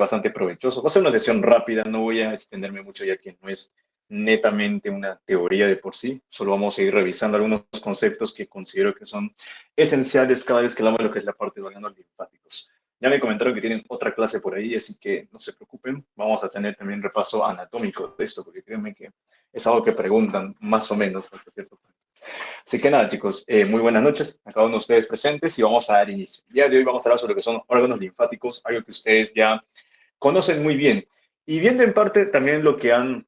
bastante provechoso. Va a ser una sesión rápida, no voy a extenderme mucho ya que no es netamente una teoría de por sí, solo vamos a ir revisando algunos conceptos que considero que son esenciales cada vez que hablamos de lo que es la parte de órganos linfáticos. Ya me comentaron que tienen otra clase por ahí, así que no se preocupen, vamos a tener también repaso anatómico de esto, porque créanme que es algo que preguntan más o menos hasta cierto punto. Así que nada, chicos, muy buenas noches a cada uno de ustedes presentes y vamos a dar inicio. El día de hoy vamos a hablar sobre lo que son órganos linfáticos, algo que ustedes ya conocen muy bien. Y viendo en parte también lo que han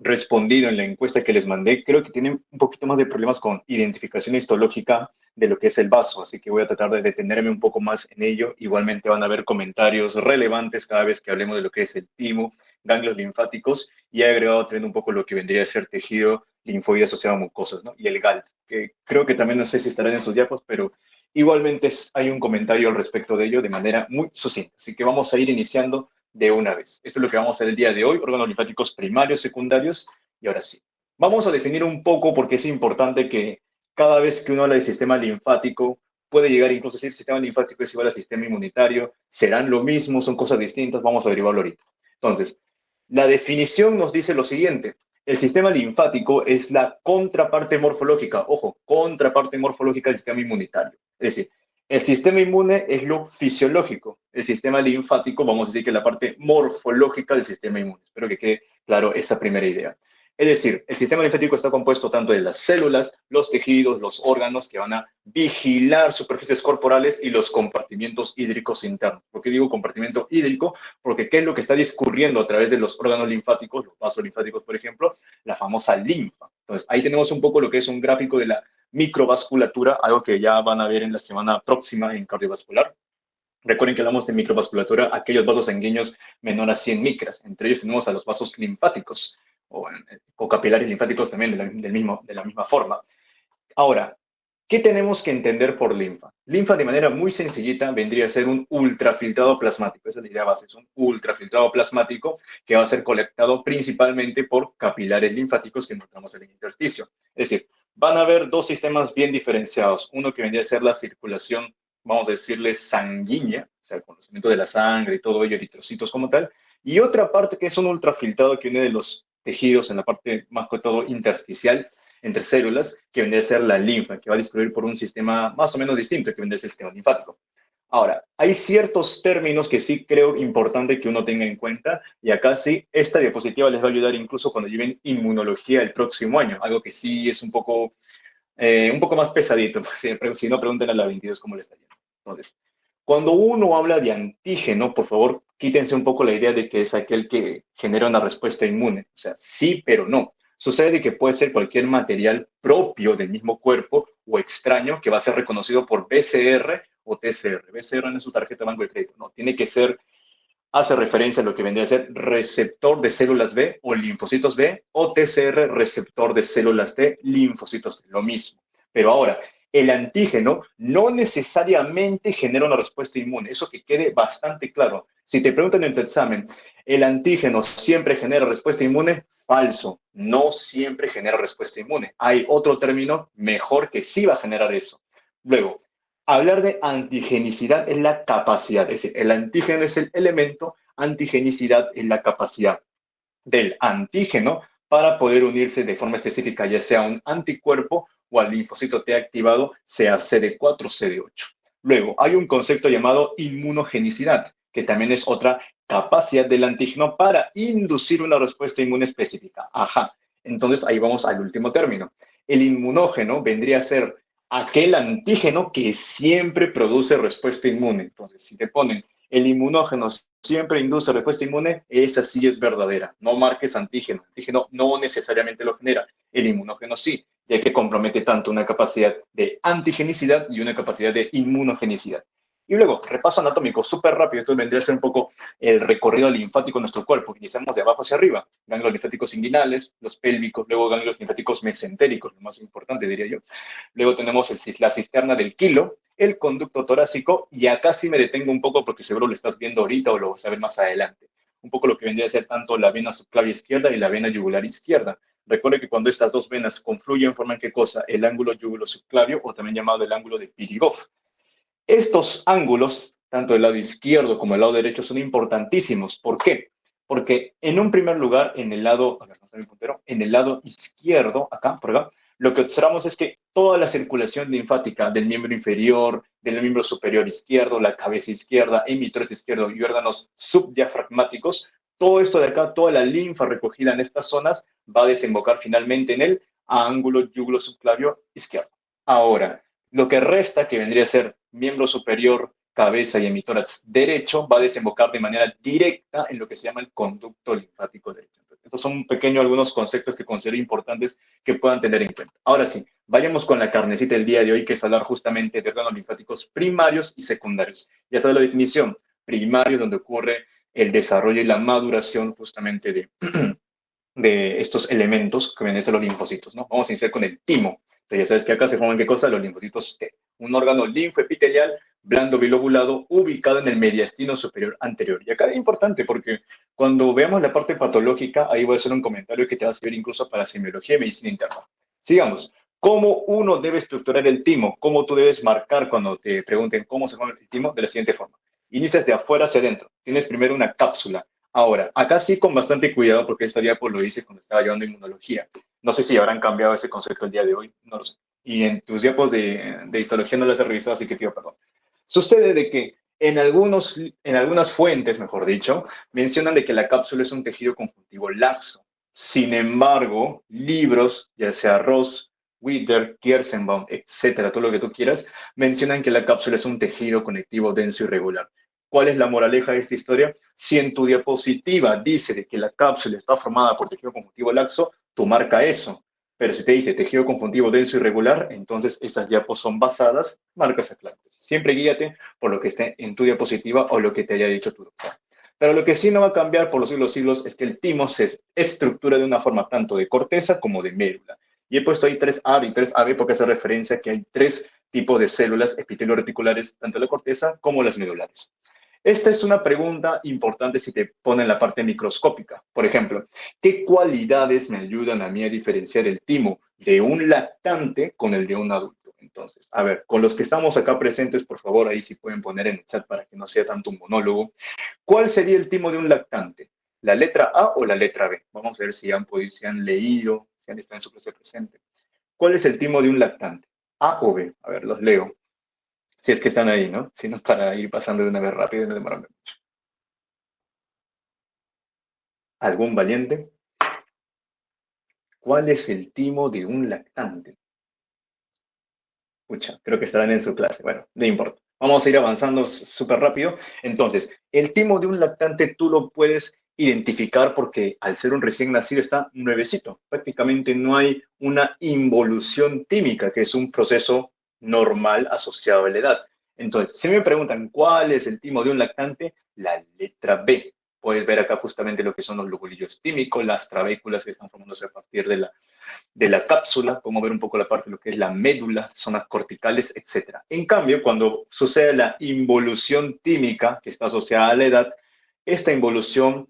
respondido en la encuesta que les mandé, creo que tienen un poquito más de problemas con identificación histológica de lo que es el vaso, así que voy a tratar de detenerme un poco más en ello. Igualmente van a haber comentarios relevantes cada vez que hablemos de lo que es el timo, ganglios linfáticos, y he agregado también un poco lo que vendría a ser tejido linfoide asociado a mucosas, ¿no? Y el GALT, que creo que también no sé si estarán en sus diapos, pero igualmente hay un comentario al respecto de ello de manera muy sucinta. Así que vamos a ir iniciando de una vez. Esto es lo que vamos a hacer el día de hoy, órganos linfáticos primarios, secundarios, y ahora sí. Vamos a definir un poco porque es importante que cada vez que uno habla de sistema linfático, puede llegar incluso a decir sistema linfático es igual al sistema inmunitario, serán lo mismo, son cosas distintas, vamos a averiguarlo ahorita. Entonces, la definición nos dice lo siguiente: el sistema linfático es la contraparte morfológica, ojo, contraparte morfológica del sistema inmunitario. Es decir, el sistema inmune es lo fisiológico, el sistema linfático, vamos a decir que es la parte morfológica del sistema inmune. Espero que quede claro esa primera idea. Es decir, el sistema linfático está compuesto tanto de las células, los tejidos, los órganos que van a vigilar superficies corporales y los compartimientos hídricos internos. ¿Por qué digo compartimento hídrico? Porque ¿qué es lo que está discurriendo a través de los órganos linfáticos, los vasos linfáticos, por ejemplo? La famosa linfa. Entonces, ahí tenemos un poco lo que es un gráfico de la microvasculatura, algo que ya van a ver en la semana próxima en cardiovascular. Recuerden que hablamos de microvasculatura, aquellos vasos sanguíneos menor a 100 micras. Entre ellos tenemos a los vasos linfáticos o capilares linfáticos también de la misma forma. Ahora, ¿qué tenemos que entender por linfa? Linfa, de manera muy sencillita, vendría a ser un ultrafiltrado plasmático. Esa es la idea base, es un ultrafiltrado plasmático que va a ser colectado principalmente por capilares linfáticos que encontramos en el intersticio. Es decir, van a haber dos sistemas bien diferenciados. Uno que vendría a ser la circulación, vamos a decirle sanguínea, o sea, el conocimiento de la sangre y todo ello, eritrocitos como tal, y otra parte que es un ultrafiltrado que viene de los tejidos en la parte más que todo intersticial, entre células, que vendría a ser la linfa, que va a discurrir por un sistema más o menos distinto, que vendría a ser el sistema linfático. Ahora, hay ciertos términos que sí creo importante que uno tenga en cuenta, y acá sí, esta diapositiva les va a ayudar incluso cuando lleven inmunología el próximo año, algo que sí es un poco más pesadito, si no pregunten a la 22 cómo le está yendo. Entonces, cuando uno habla de antígeno, por favor, quítense un poco la idea de que es aquel que genera una respuesta inmune. O sea, sí, pero no. Sucede que puede ser cualquier material propio del mismo cuerpo o extraño que va a ser reconocido por BCR o TCR. BCR no es su tarjeta de banco de crédito, no. Tiene que ser, hace referencia a lo que vendría a ser receptor de células B o linfocitos B, o TCR, receptor de células T, linfocitos B, lo mismo. Pero ahora, el antígeno no necesariamente genera una respuesta inmune, eso que quede bastante claro. Si te preguntan en tu examen, ¿el antígeno siempre genera respuesta inmune? Falso, no siempre genera respuesta inmune. Hay otro término mejor que sí va a generar eso. Luego, hablar de antigenicidad es la capacidad, es decir, el antígeno es el elemento, antigenicidad es la capacidad del antígeno para poder unirse de forma específica, ya sea un anticuerpo o al linfocito T activado, sea CD4 o CD8. Luego, hay un concepto llamado inmunogenicidad, que también es otra capacidad del antígeno para inducir una respuesta inmune específica. Ajá, entonces ahí vamos al último término. El inmunógeno vendría a ser aquel antígeno que siempre produce respuesta inmune. Entonces, si te ponen el inmunógeno siempre induce respuesta inmune, esa sí es verdadera. No marques antígeno. Antígeno no necesariamente lo genera. El inmunógeno sí, ya que compromete tanto una capacidad de antigenicidad y una capacidad de inmunogenicidad. Y luego, repaso anatómico súper rápido. Esto vendría a ser un poco el recorrido linfático en nuestro cuerpo. Iniciamos de abajo hacia arriba. Ganglios linfáticos inguinales, los pélvicos, luego ganglios linfáticos mesentéricos, lo más importante, diría yo. Luego tenemos la cisterna del quilo, el conducto torácico, y acá sí me detengo un poco porque seguro lo estás viendo ahorita o lo vas a ver más adelante. Un poco lo que vendría a ser tanto la vena subclavia izquierda y la vena yugular izquierda. Recuerde que cuando estas dos venas confluyen forman ¿qué cosa? El ángulo yugulo subclavio, o también llamado el ángulo de Pirigov. Estos ángulos tanto el lado izquierdo como el lado derecho, son importantísimos. ¿Por qué? Porque en un primer lugar, en el lado, a ver, no está mi puntero, en el lado izquierdo, acá, por acá, lo que observamos es que toda la circulación linfática del miembro inferior, del miembro superior izquierdo, la cabeza izquierda, emitores izquierdo y órganos subdiafragmáticos, todo esto de acá, toda la linfa recogida en estas zonas va a desembocar finalmente en el ángulo yugulo subclavio izquierdo. Ahora, lo que resta, que vendría a ser miembro superior, cabeza y emitórax derecho, va a desembocar de manera directa en lo que se llama el conducto linfático derecho. Estos son algunos conceptos que considero importantes que puedan tener en cuenta. Ahora sí, vayamos con la carnecita del día de hoy, que es hablar justamente de órganos linfáticos primarios y secundarios. Ya sabe la definición, primario, donde ocurre el desarrollo y la maduración justamente de estos elementos que vienen a ser los linfocitos, ¿no? Vamos a iniciar con el timo. Entonces, ya sabes que acá se forman, ¿qué cosa? Los linfocitos T. Un órgano linfoepitelial blando bilobulado ubicado en el mediastino superior anterior. Y acá es importante porque cuando veamos la parte patológica, ahí voy a hacer un comentario que te va a servir incluso para semiología y medicina interna. Sigamos. ¿Cómo uno debe estructurar el timo? ¿Cómo tú debes marcar cuando te pregunten cómo se forma el timo? De la siguiente forma. Inicias de afuera hacia adentro. Tienes primero una cápsula. Ahora, acá sí con bastante cuidado porque esta diapo lo hice cuando estaba llevando inmunología. No sé si habrán cambiado ese concepto el día de hoy, no lo sé. Y en tus diapos de histología no las he revisado, así que pido perdón. Sucede de que en algunas fuentes, mejor dicho, mencionan de que la cápsula es un tejido conjuntivo laxo. Sin embargo, libros, ya sea Ross, Witter, Kierszenbaum, etcétera, todo lo que tú quieras, mencionan que la cápsula es un tejido conectivo denso y regular. ¿Cuál es la moraleja de esta historia? Si en tu diapositiva dice de que la cápsula está formada por tejido conjuntivo laxo, tú marca eso. Pero si te dice tejido conjuntivo denso y regular, entonces estas diapos son basadas, marcas aclarantes. Siempre guíate por lo que esté en tu diapositiva o lo que te haya dicho tu doctor. Pero lo que sí no va a cambiar por los siglos es que el timo se estructura de una forma tanto de corteza como de médula. Y he puesto ahí 3A y 3AB porque hace referencia a que hay tres tipos de células epitelio-reticulares, tanto la corteza como las medulares. Esta es una pregunta importante si te ponen la parte microscópica. Por ejemplo, ¿qué cualidades me ayudan a mí a diferenciar el timo de un lactante con el de un adulto? Entonces, a ver, con los que estamos acá presentes, por favor, ahí sí pueden poner en el chat para que no sea tanto un monólogo. ¿Cuál sería el timo de un lactante? ¿La letra A o la letra B? Vamos a ver si han podido, si han leído, si han estado en su clase presente. ¿Cuál es el timo de un lactante? ¿A o B? A ver, los leo. Si es que están ahí, ¿no? Sino para ir pasando de una vez rápido y no demorarme mucho. ¿Algún valiente? ¿Cuál es el timo de un lactante? Pucha, creo que estarán en su clase. Bueno, no importa. Vamos a ir avanzando súper rápido. Entonces, el timo de un lactante tú lo puedes identificar porque al ser un recién nacido está nuevecito. Prácticamente no hay una involución tímica, que es un proceso normal asociado a la edad. Entonces, si me preguntan cuál es el timo de un lactante, la letra B. Puedes ver acá justamente lo que son los lobulillos tímicos, las trabéculas que están formándose a partir de la cápsula, podemos ver un poco la parte de lo que es la médula, zonas corticales, etc. En cambio, cuando sucede la involución tímica, que está asociada a la edad, esta involución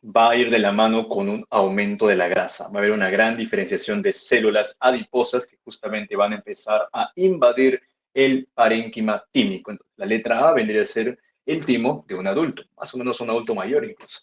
va a ir de la mano con un aumento de la grasa. Va a haber una gran diferenciación de células adiposas que justamente van a empezar a invadir el parénquima tímico. Entonces, la letra A vendría a ser el timo de un adulto, más o menos un adulto mayor incluso.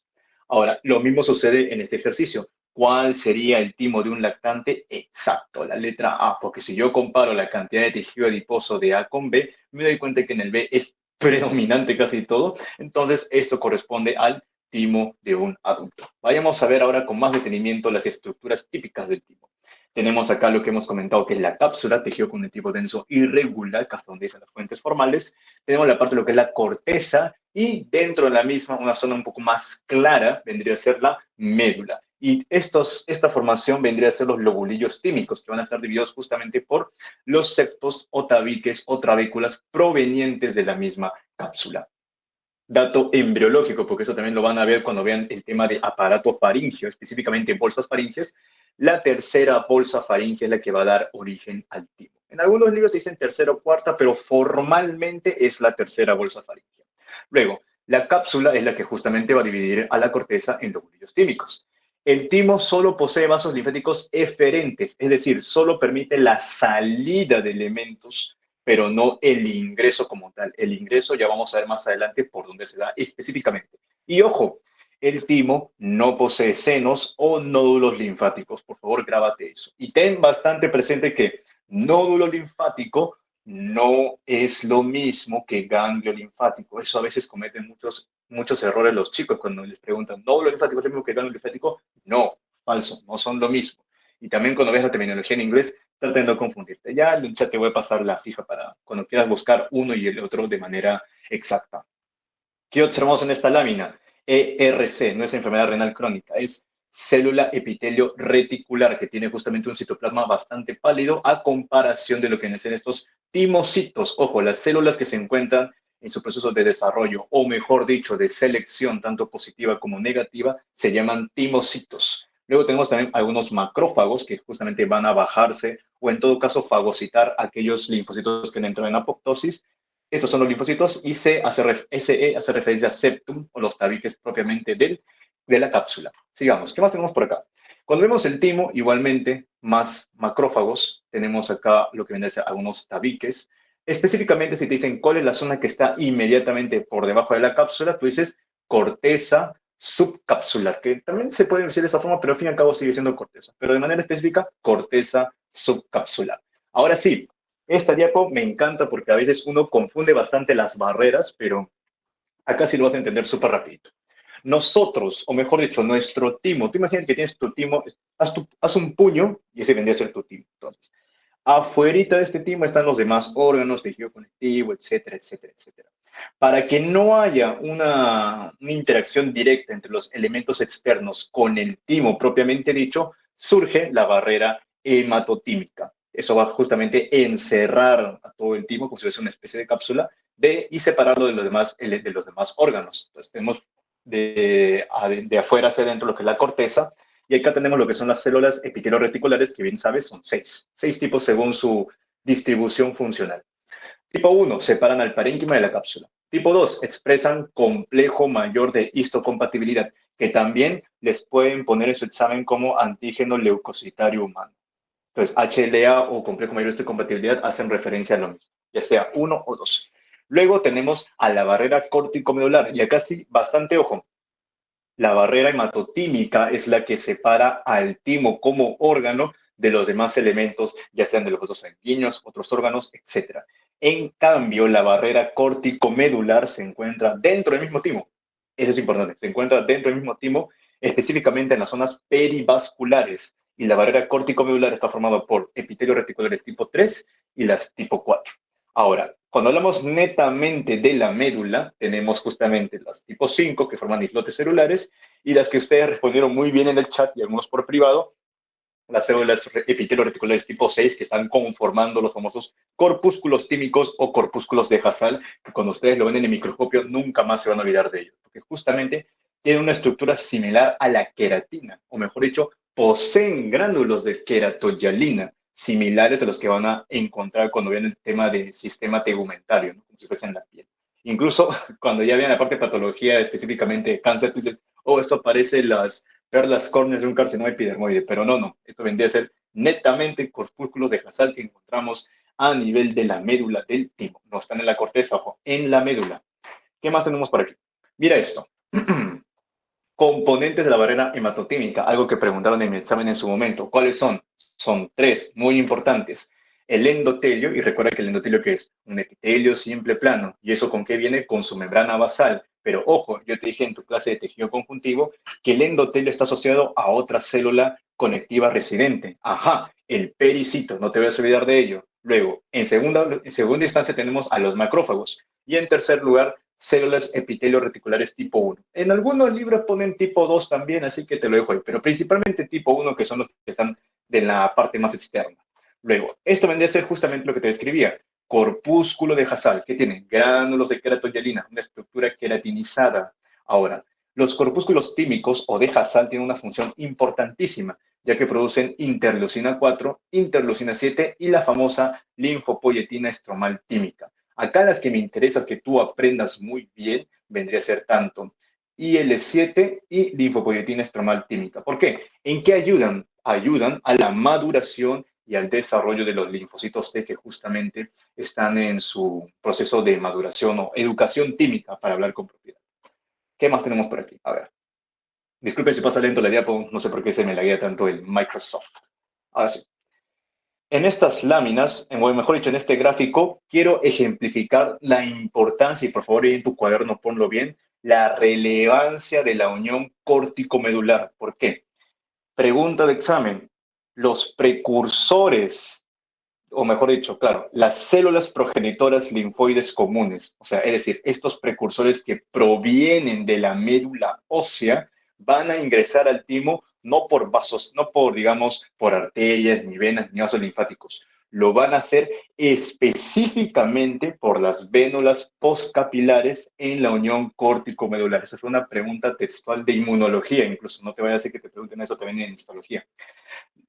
Ahora, lo mismo sucede en este ejercicio. ¿Cuál sería el timo de un lactante? Exacto, la letra A, porque si yo comparo la cantidad de tejido adiposo de A con B, me doy cuenta que en el B es predominante casi todo, entonces esto corresponde al timo de un adulto. Vayamos a ver ahora con más detenimiento las estructuras típicas del timo. Tenemos acá lo que hemos comentado, que es la cápsula, tejido conectivo denso irregular, que hasta donde dicen las fuentes formales. Tenemos la parte de lo que es la corteza y dentro de la misma, una zona un poco más clara, vendría a ser la médula. Y esta formación vendría a ser los lobulillos tímicos, que van a estar divididos justamente por los septos o tabiques o trabéculas provenientes de la misma cápsula. Dato embriológico, porque eso también lo van a ver cuando vean el tema de aparato faríngeo, específicamente bolsas faríngeas. La tercera bolsa faríngea es la que va a dar origen al timo. En algunos libros dicen tercera o cuarta, pero formalmente es la tercera bolsa faríngea. Luego, la cápsula es la que justamente va a dividir a la corteza en lobulillos tímicos. El timo solo posee vasos linfáticos eferentes, es decir, solo permite la salida de elementos pero no el ingreso como tal. El ingreso ya vamos a ver más adelante por dónde se da específicamente. Y ojo, el timo no posee senos o nódulos linfáticos. Por favor, grábate eso. Y ten bastante presente que nódulo linfático no es lo mismo que ganglio linfático. Eso a veces cometen muchos errores los chicos cuando les preguntan, ¿nódulo linfático es lo mismo que ganglio linfático? No, falso, no son lo mismo. Y también cuando ves la terminología en inglés, trata de no confundirte. Ya en el chat te voy a pasar la fija para cuando quieras buscar uno y el otro de manera exacta. ¿Qué observamos en esta lámina? ERC, no es enfermedad renal crónica, es célula epitelio reticular, que tiene justamente un citoplasma bastante pálido a comparación de lo que necesitan estos timocitos. Ojo, las células que se encuentran en su proceso de desarrollo, o mejor dicho, de selección, tanto positiva como negativa, se llaman timocitos. Luego tenemos también algunos macrófagos que justamente van a bajarse o en todo caso fagocitar aquellos linfocitos que entran en apoptosis. Estos son los linfocitos y SE hace referencia a septum o los tabiques propiamente de la cápsula. Sigamos. ¿Qué más tenemos por acá? Cuando vemos el timo, igualmente, más macrófagos, tenemos acá lo que viene a ser algunos tabiques. Específicamente, si te dicen cuál es la zona que está inmediatamente por debajo de la cápsula, tú dices corteza subcapsular, que también se puede decir de esta forma, pero al fin y al cabo sigue siendo corteza. Pero de manera específica, corteza subcapsular. Ahora sí, esta diapo me encanta porque a veces uno confunde bastante las barreras, pero acá sí lo vas a entender súper rapidito. Nosotros, o mejor dicho, nuestro timo, tú imaginas que tienes tu timo, haz un puño y ese vendría a ser tu timo. Entonces, afuerita de este timo están los demás órganos, tejido conectivo, etcétera, etcétera, etcétera. Para que no haya una interacción directa entre los elementos externos con el timo propiamente dicho, surge la barrera hematotímica. Eso va justamente a encerrar a todo el timo como si fuese una especie de cápsula y separarlo de los demás órganos. Entonces tenemos de afuera hacia adentro lo que es la corteza, y acá tenemos lo que son las células epitelio-reticulares, que bien sabes son seis tipos según su distribución funcional. Tipo 1, separan al parénquima de la cápsula. Tipo 2, expresan complejo mayor de histocompatibilidad, que también les pueden poner en su examen como antígeno leucocitario humano. Entonces, HLA o complejo mayor de histocompatibilidad hacen referencia a lo mismo, ya sea 1 o 2. Luego tenemos a la barrera córtico-medular, y acá sí, bastante ojo. La barrera hematotímica es la que separa al timo como órgano de los demás elementos, ya sean de los vasos sanguíneos, otros órganos, etc. En cambio, la barrera córtico-medular se encuentra dentro del mismo timo. Eso es importante, se encuentra dentro del mismo timo, específicamente en las zonas perivasculares. Y la barrera córtico-medular está formada por epitelio reticulares tipo 3 y las tipo 4. Ahora, cuando hablamos netamente de la médula, tenemos justamente las tipo 5 que forman islotes celulares y las que ustedes respondieron muy bien en el chat y algunos por privado, las células epitelio-reticulares tipo 6 que están conformando los famosos corpúsculos tímicos o corpúsculos de Hassall, que cuando ustedes lo ven en el microscopio nunca más se van a olvidar de ellos, porque justamente tienen una estructura similar a la queratina, o mejor dicho, poseen gránulos de queratoyalina, similares a los que van a encontrar cuando vean el tema del sistema tegumentario, ¿no? Como si fuese en la piel. Incluso cuando ya vean la parte de patología, específicamente cáncer, pues dicen, oh, esto parece las córneas de un carcinoma epidermoide, pero no. Esto vendría a ser netamente corpúsculos de Hassall que encontramos a nivel de la médula del timo. No están en la corteza, ojo, en la médula. ¿Qué más tenemos por aquí? Mira esto. Componentes de la barrera hematotímica, algo que preguntaron en mi examen en su momento. ¿Cuáles son? Son 3 muy importantes. El endotelio, y recuerda que el endotelio que es un epitelio simple plano, y eso con qué viene, con su membrana basal. Pero ojo, yo te dije en tu clase de tejido conjuntivo que el endotelio está asociado a otra célula conectiva residente. Ajá, el pericito, no te vas a olvidar de ello. Luego, en segunda instancia tenemos a los macrófagos. Y en tercer lugar, células epitelio reticulares tipo 1. En algunos libros ponen tipo 2 también, así que te lo dejo ahí, pero principalmente tipo 1, que son los que están de la parte más externa. Luego, esto vendría a ser justamente lo que te describía. Corpúsculo de Hassall, que tiene gránulos de queratoyalina, una estructura queratinizada. Ahora, los corpúsculos tímicos o de Hassall tienen una función importantísima, ya que producen interleucina 4, interleucina 7 y la famosa linfopoyetina estromal tímica. Acá las que me interesa que tú aprendas muy bien vendría a ser tanto IL-7 y linfopoyetina estromal tímica. ¿Por qué? ¿En qué ayudan? Ayudan a la maduración y al desarrollo de los linfocitos T que justamente están en su proceso de maduración o educación tímica, para hablar con propiedad. ¿Qué más tenemos por aquí? A ver. Disculpe si pasa lento la diapo, no sé por qué se me laguea tanto el Microsoft. Ahora sí. En estas láminas, o mejor dicho, en este gráfico, quiero ejemplificar la importancia, y por favor, ahí en tu cuaderno ponlo bien, la relevancia de la unión córtico-medular. ¿Por qué? Pregunta de examen. Los precursores, o mejor dicho, claro, las células progenitoras linfoides comunes, o sea, es decir, estos precursores que provienen de la médula ósea, van a ingresar al timo no por vasos, no por, digamos, por arterias, ni venas, ni vasos linfáticos. Lo van a hacer específicamente por las vénulas postcapilares en la unión córtico-medular. Esa fue una pregunta textual de inmunología, incluso no te vayas a hacer que te pregunten eso también en histología.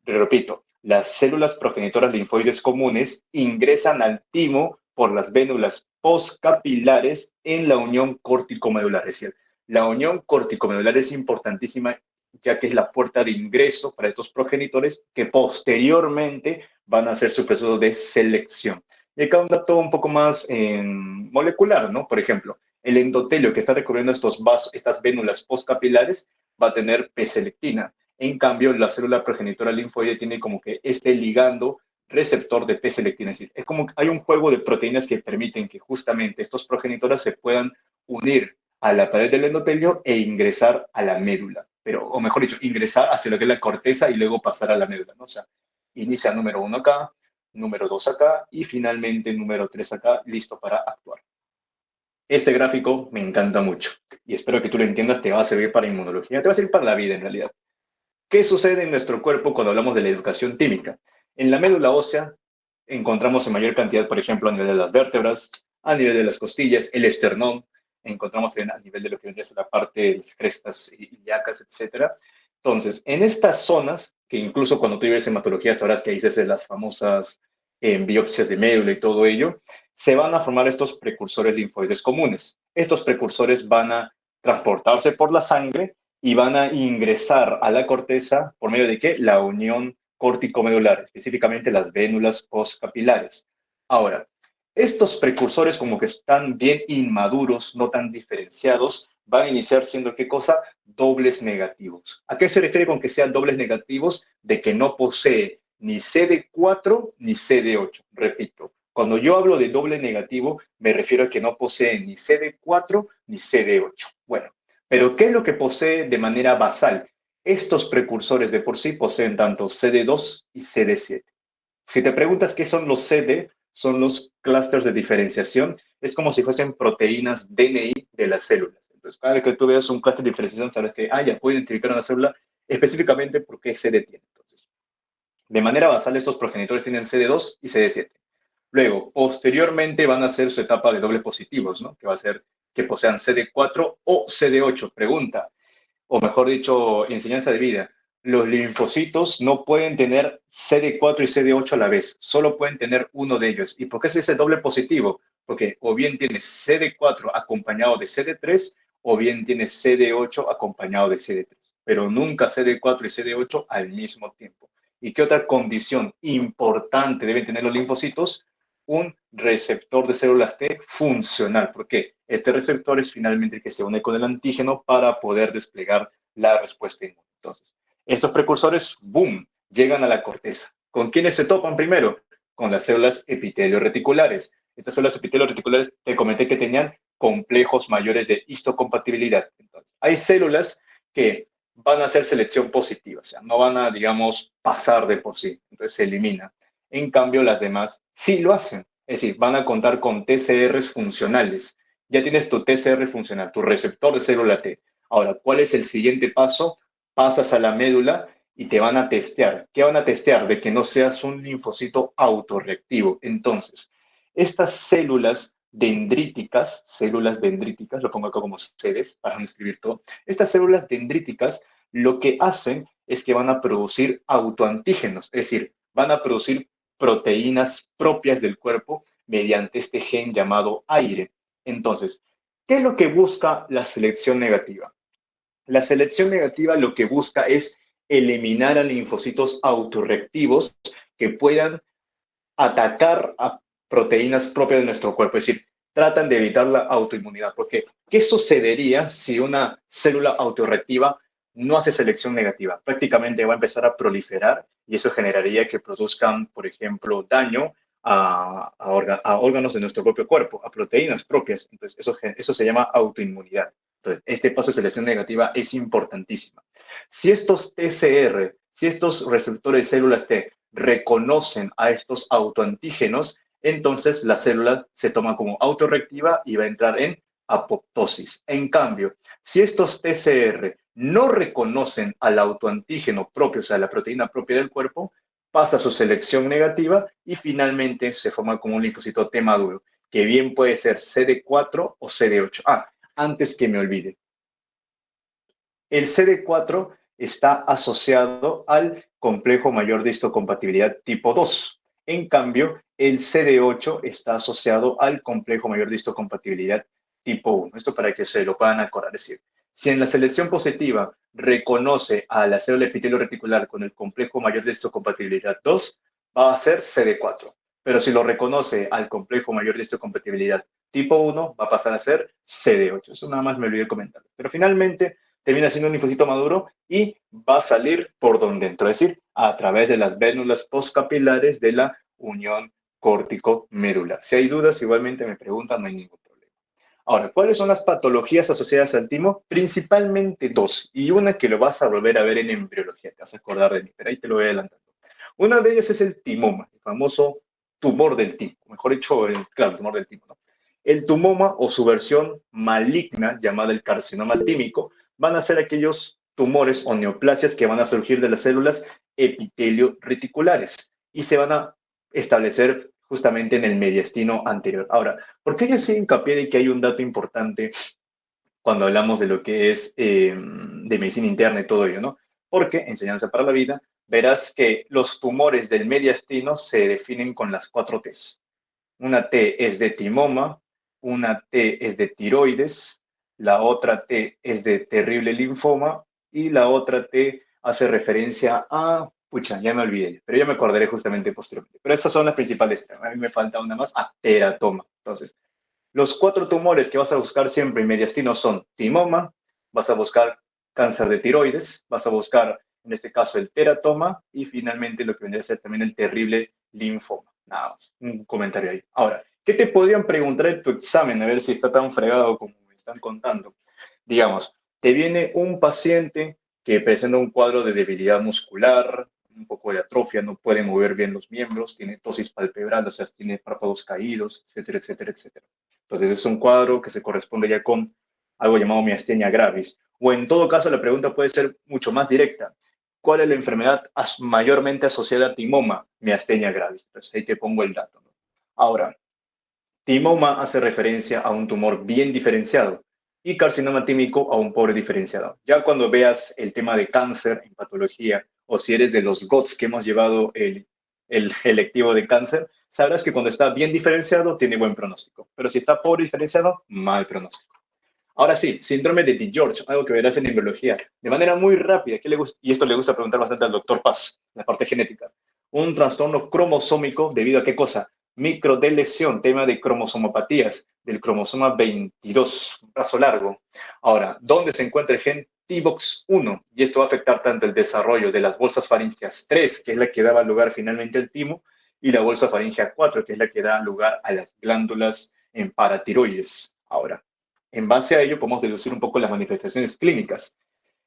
Repito, las células progenitoras linfoides comunes ingresan al timo por las vénulas postcapilares en la unión córtico-medular. Es decir, la unión córtico-medular es importantísima, ya que es la puerta de ingreso para estos progenitores que posteriormente van a hacer su proceso de selección. Y acá un dato un poco más molecular, ¿no? Por ejemplo, el endotelio que está recorriendo estos vasos, estas vénulas postcapilares, va a tener P-selectina. En cambio, la célula progenitora linfoide tiene como que este ligando receptor de P-selectina. Es decir, es como que hay un juego de proteínas que permiten que justamente estos progenitores se puedan unir a la pared del endotelio e ingresar a la médula. Pero, o mejor dicho, ingresar hacia lo que es la corteza y luego pasar a la médula, ¿no? O sea, inicia número 1 acá, número 2 acá y finalmente número 3 acá, listo para actuar. Este gráfico me encanta mucho y espero que tú lo entiendas, te va a servir para inmunología, te va a servir para la vida en realidad. ¿Qué sucede en nuestro cuerpo cuando hablamos de la educación tímica? En la médula ósea encontramos en mayor cantidad, por ejemplo, a nivel de las vértebras, a nivel de las costillas, el esternón, encontramos también a nivel de lo que viene a ser la parte de las crestas ilíacas, etcétera. Entonces, en estas zonas, que incluso cuando tú vives hematología sabrás que hay desde las famosas biopsias de médula y todo ello, se van a formar estos precursores linfoides comunes. Estos precursores van a transportarse por la sangre y van a ingresar a la corteza por medio de ¿qué? La unión córtico-medular, específicamente las vénulas postcapilares. Ahora, estos precursores como que están bien inmaduros, no tan diferenciados, van a iniciar siendo ¿qué cosa? Dobles negativos. ¿A qué se refiere con que sean dobles negativos? De que no posee ni CD4 ni CD8. Repito, cuando yo hablo de doble negativo, me refiero a que no posee ni CD4 ni CD8. Bueno, pero ¿qué es lo que posee de manera basal? Estos precursores de por sí poseen tanto CD2 y CD7. Si te preguntas qué son los CD, son los clústeres de diferenciación. Es como si fuesen proteínas DNI de las células. Entonces, cada vez que tú veas un clúster de diferenciación, sabes que ya puedo identificar una célula específicamente por qué CD tiene. Entonces, de manera basal, estos progenitores tienen CD2 y CD7. Luego, posteriormente van a hacer su etapa de doble positivos, ¿no? Que va a ser que posean CD4 o CD8. Pregunta, o mejor dicho, enseñanza de vida. Los linfocitos no pueden tener CD4 y CD8 a la vez, solo pueden tener uno de ellos. ¿Y por qué se dice doble positivo? Porque o bien tienes CD4 acompañado de CD3 o bien tienes CD8 acompañado de CD3, pero nunca CD4 y CD8 al mismo tiempo. ¿Y qué otra condición importante deben tener los linfocitos? Un receptor de células T funcional. ¿Por qué? Este receptor es finalmente el que se une con el antígeno para poder desplegar la respuesta inmune. Entonces, estos precursores, boom, llegan a la corteza. ¿Con quiénes se topan primero? Con las células epitelio reticulares. Estas células epitelio reticulares te comenté que tenían complejos mayores de histocompatibilidad. Entonces, hay células que van a hacer selección positiva, o sea, no van a, digamos, pasar de por sí, entonces se elimina. En cambio, las demás sí lo hacen, es decir, van a contar con TCRs funcionales. Ya tienes tu TCR funcional, tu receptor de célula T. Ahora, ¿cuál es el siguiente paso? Pasas a la médula y te van a testear. ¿Qué van a testear? De que no seas un linfocito autorreactivo. Entonces, estas células dendríticas, lo pongo acá como sedes para no escribir todo, estas células dendríticas lo que hacen es que van a producir autoantígenos, es decir, van a producir proteínas propias del cuerpo mediante este gen llamado aire. Entonces, ¿qué es lo que busca la selección negativa? La selección negativa lo que busca es eliminar a linfocitos autorreactivos que puedan atacar a proteínas propias de nuestro cuerpo, es decir, tratan de evitar la autoinmunidad. Porque, ¿qué sucedería si una célula autorreactiva no hace selección negativa? Prácticamente va a empezar a proliferar y eso generaría que produzcan, por ejemplo, daño a órganos de nuestro propio cuerpo, a proteínas propias. Entonces, eso se llama autoinmunidad. Entonces, este paso de selección negativa es importantísimo. Si estos TCR, si estos receptores de células T reconocen a estos autoantígenos, entonces la célula se toma como autorreactiva y va a entrar en apoptosis. En cambio, si estos TCR no reconocen al autoantígeno propio, o sea, la proteína propia del cuerpo, pasa su selección negativa y finalmente se forma como un linfocito T maduro, que bien puede ser CD4 o CD8. Antes que me olvide, el CD4 está asociado al complejo mayor de histocompatibilidad tipo 2. En cambio, el CD8 está asociado al complejo mayor de histocompatibilidad tipo 1. Esto para que se lo puedan acordar. Es decir, si en la selección positiva reconoce a la célula epitelio reticular con el complejo mayor de histocompatibilidad 2, va a ser CD4. Pero si lo reconoce al complejo mayor de histocompatibilidad tipo 1, va a pasar a ser CD8. Eso nada más me olvidé comentar. Pero finalmente, termina siendo un linfocito maduro y va a salir por donde entró, es decir, a través de las vénulas postcapilares de la unión córtico-medular. Si hay dudas, igualmente me preguntan, no hay ningún problema. Ahora, ¿cuáles son las patologías asociadas al timo? Principalmente dos, y una que lo vas a volver a ver en embriología, te vas a acordar de mí, pero ahí te lo voy adelantando. Una de ellas es el timoma, el famoso tumor del timo, mejor dicho, claro, el tumor del timo, ¿no? El tumoma o su versión maligna, llamada el carcinoma tímico, van a ser aquellos tumores o neoplasias que van a surgir de las células epitelio reticulares y se van a establecer justamente en el mediastino anterior. Ahora, ¿por qué yo sí hincapié de que hay un dato importante cuando hablamos de lo que es de medicina interna y todo ello, ¿no? Porque, enseñanza para la vida, verás que los tumores del mediastino se definen con las 4 Ts. Una T es de timoma, una T es de tiroides, la otra T es de terrible linfoma y la otra T hace referencia a, pucha, ya me olvidé, pero ya me acordaré justamente posteriormente. Pero esas son las principales. A mí me falta una más, teratoma. Entonces, los 4 tumores que vas a buscar siempre en mediastino son timoma, vas a buscar cáncer de tiroides, vas a buscar, en este caso, el teratoma y finalmente lo que vendría a ser también el terrible linfoma. Nada más, un comentario ahí. Ahora, ¿qué te podrían preguntar en tu examen? A ver si está tan fregado como me están contando. Digamos, te viene un paciente que presenta un cuadro de debilidad muscular, un poco de atrofia, no puede mover bien los miembros, tiene tosis palpebral, o sea, tiene párpados caídos, etcétera, etcétera, etcétera. Entonces, es un cuadro que se corresponde ya con algo llamado miastenia gravis. O en todo caso, la pregunta puede ser mucho más directa. ¿Cuál es la enfermedad mayormente asociada a timoma? Miastenia gravis. Entonces, ahí te pongo el dato, ¿no? Ahora, timoma hace referencia a un tumor bien diferenciado y carcinoma tímico a un pobre diferenciado. Ya cuando veas el tema de cáncer en patología o si eres de los GOTS que hemos llevado el electivo de cáncer, sabrás que cuando está bien diferenciado tiene buen pronóstico, pero si está pobre diferenciado, mal pronóstico. Ahora sí, síndrome de DiGeorge, algo que verás en embriología, de manera muy rápida, ¿qué le gusta? Y esto le gusta preguntar bastante al doctor Paz, la parte genética. Un trastorno cromosómico debido a qué cosa? Microdeleción, tema de cromosomopatías, del cromosoma 22, un brazo largo. Ahora, ¿dónde se encuentra el gen TBOX1? Y esto va a afectar tanto el desarrollo de las bolsas faríngeas 3, que es la que daba lugar finalmente al timo, y la bolsa faríngea 4, que es la que da lugar a las glándulas en paratiroides. Ahora, en base a ello podemos deducir un poco las manifestaciones clínicas.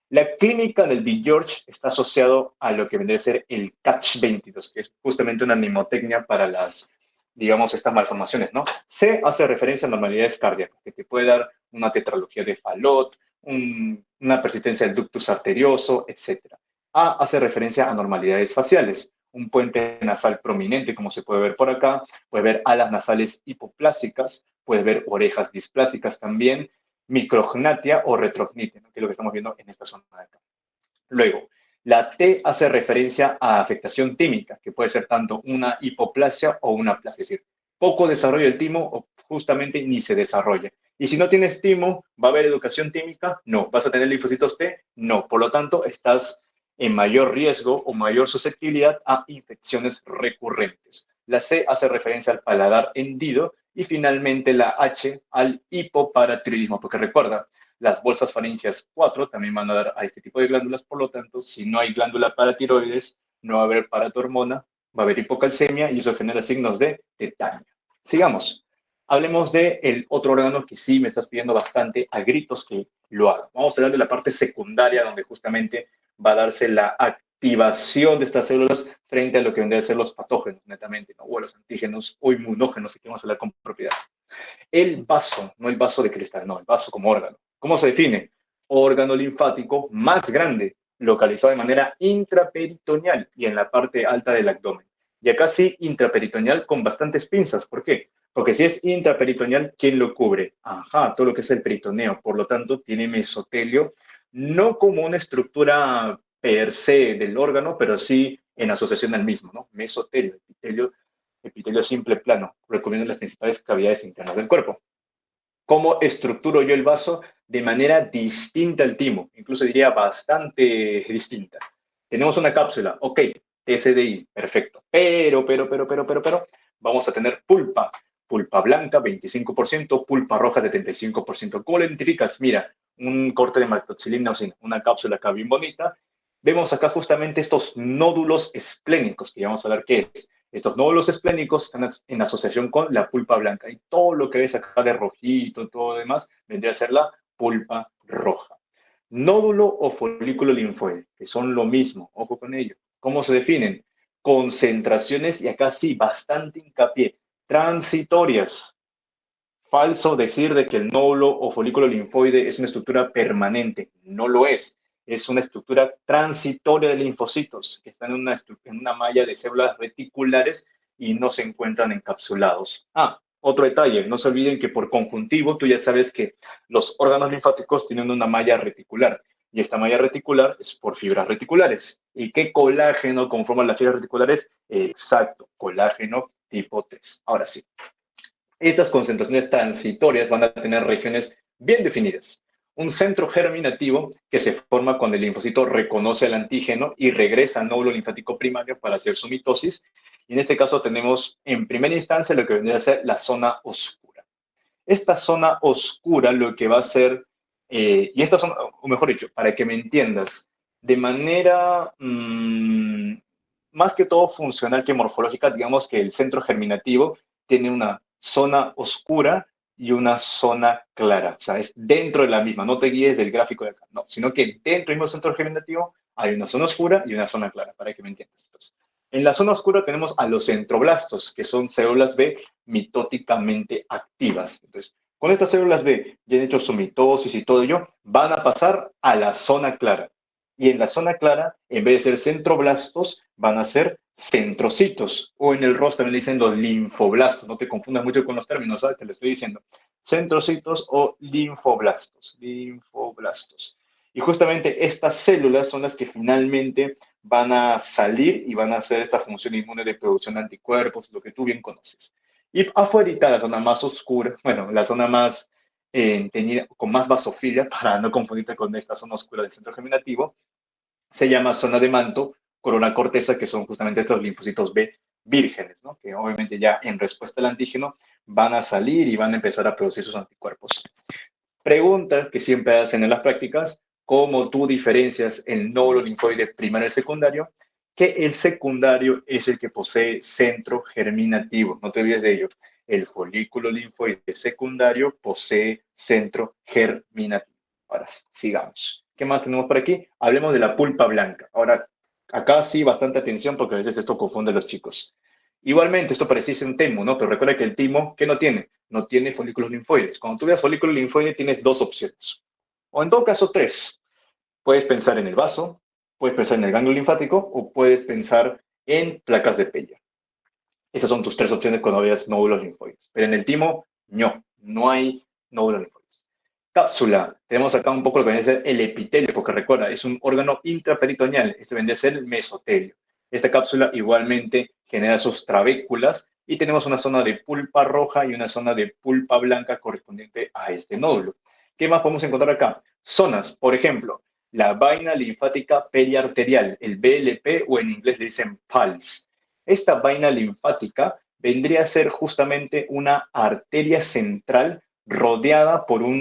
La clínica del DiGeorge está asociado a lo que vendría a ser el Catch22, que es justamente una mnemotecnia para las, digamos, estas malformaciones, ¿no? C hace referencia a normalidades cardíacas, que te puede dar una tetralogía de Fallot, una persistencia del ductus arterioso, etc. A hace referencia a anormalidades faciales, un puente nasal prominente, como se puede ver por acá, puede ver alas nasales hipoplásicas, puede ver orejas displásicas también, micrognatia o retrognitia, ¿no? Que es lo que estamos viendo en esta zona de acá. Luego, la T hace referencia a afectación tímica, que puede ser tanto una hipoplasia o una plasia, es decir, poco desarrollo del timo o justamente ni se desarrolla. Y si no tienes timo, ¿va a haber educación tímica? No. ¿Vas a tener linfocitos T? No. Por lo tanto, estás en mayor riesgo o mayor susceptibilidad a infecciones recurrentes. La C hace referencia al paladar hendido y finalmente la H al hipoparatiroidismo, porque recuerda, las bolsas faringeas 4 también van a dar a este tipo de glándulas, por lo tanto, si no hay glándula paratiroides, no va a haber paratormona, va a haber hipocalcemia y eso genera signos de tetania. Sigamos. Hablemos del otro órgano que sí me estás pidiendo bastante a gritos que lo haga. Vamos a hablar de la parte secundaria, donde justamente va a darse la activación de estas células frente a lo que vendría a ser los patógenos, netamente, ¿no? O los antígenos o inmunógenos, que vamos a hablar con propiedad. El vaso, no el vaso de cristal, no, el vaso como órgano. ¿Cómo se define? Órgano linfático más grande, localizado de manera intraperitoneal y en la parte alta del abdomen. Y acá sí, intraperitoneal con bastantes pinzas. ¿Por qué? Porque si es intraperitoneal, ¿quién lo cubre? Ajá, todo lo que es el peritoneo. Por lo tanto, tiene mesotelio, no como una estructura per se del órgano, pero sí en asociación al mismo, ¿no? Mesotelio, epitelio simple plano, recubriendo las principales cavidades internas del cuerpo. ¿Cómo estructuro yo el vaso? De manera distinta al timo, incluso diría bastante distinta. Tenemos una cápsula, ok, TSDI, perfecto, pero, vamos a tener pulpa, pulpa blanca 25%, pulpa roja 75%. ¿Cómo lo identificas? Mira, un corte de maltodexilina, una cápsula acá bien bonita. Vemos acá justamente estos nódulos esplénicos, que ya vamos a hablar qué es. Estos nódulos esplénicos están en asociación con la pulpa blanca y todo lo que ves acá de rojito, todo lo demás, vendría a ser la pulpa roja. Nódulo o folículo linfoide, que son lo mismo, ojo con ello. ¿Cómo se definen? Concentraciones, y acá sí, bastante hincapié, transitorias. Falso decir de que el nódulo o folículo linfoide es una estructura permanente. No lo es. Es una estructura transitoria de linfocitos que están en una malla de células reticulares y no se encuentran encapsulados. Otro detalle, no se olviden que por conjuntivo tú ya sabes que los órganos linfáticos tienen una malla reticular y esta malla reticular es por fibras reticulares. ¿Y qué colágeno conforma las fibras reticulares? Exacto, colágeno tipo 3. Ahora sí, estas concentraciones transitorias van a tener regiones bien definidas. Un centro germinativo que se forma cuando el linfocito reconoce al antígeno y regresa al nódulo linfático primario para hacer su mitosis. Y en este caso tenemos en primera instancia lo que vendría a ser la zona oscura. Esta zona oscura lo que va a hacer, y esta zona, o mejor dicho, para que me entiendas, de manera más que todo funcional que morfológica, digamos que el centro germinativo tiene una zona oscura y una zona clara. O sea, es dentro de la misma. No te guíes del gráfico de acá, no, sino que dentro del mismo centro germinativo hay una zona oscura y una zona clara, para que me entiendas. Entonces, en la zona oscura tenemos a los centroblastos, que son células B mitóticamente activas. Entonces, con estas células B ya han hecho su mitosis y todo ello, van a pasar a la zona clara. Y en la zona clara, en vez de ser centroblastos, van a ser centrocitos. O en el rostro también le dicen los linfoblastos. No te confundas mucho con los términos, ¿sabes? Te lo estoy diciendo. Centrocitos o linfoblastos. Linfoblastos. Y justamente estas células son las que finalmente van a salir y van a hacer esta función inmune de producción de anticuerpos, lo que tú bien conoces. Y afuera, la zona más oscura, bueno, la zona más tenida, con más basofilia, para no confundirte con esta zona oscura del centro germinativo, se llama zona de manto, corona corteza, que son justamente estos linfocitos B vírgenes, ¿no? Que obviamente ya en respuesta al antígeno van a salir y van a empezar a producir sus anticuerpos. Pregunta que siempre hacen en las prácticas, ¿cómo tú diferencias el nódulo linfoide primario y secundario? Que el secundario es el que posee centro germinativo, no te olvides de ello. El folículo linfoide secundario posee centro germinativo. Ahora sí, sigamos. ¿Qué más tenemos por aquí? Hablemos de la pulpa blanca. Ahora, acá sí, bastante atención porque a veces esto confunde a los chicos. Igualmente, esto pareciese un timo, ¿no? Pero recuerda que el timo, ¿qué no tiene? No tiene folículos linfoides. Cuando tú veas folículo linfoide, tienes dos opciones. O en todo caso, tres. Puedes pensar en el vaso, puedes pensar en el ganglio linfático o puedes pensar en placas de Pella. Esas son tus tres opciones cuando veas nódulos linfoides. Pero en el timo, no hay nódulos linfoides. Cápsula. Tenemos acá un poco lo que viene a ser el epitelio, porque recuerda, es un órgano intraperitoneal. Este viene a ser el mesotelio. Esta cápsula igualmente genera sus trabéculas y tenemos una zona de pulpa roja y una zona de pulpa blanca correspondiente a este nódulo. ¿Qué más podemos encontrar acá? Zonas, por ejemplo, la vaina linfática periarterial, el BLP, o en inglés le dicen pulse. Esta vaina linfática vendría a ser justamente una arteria central rodeada por un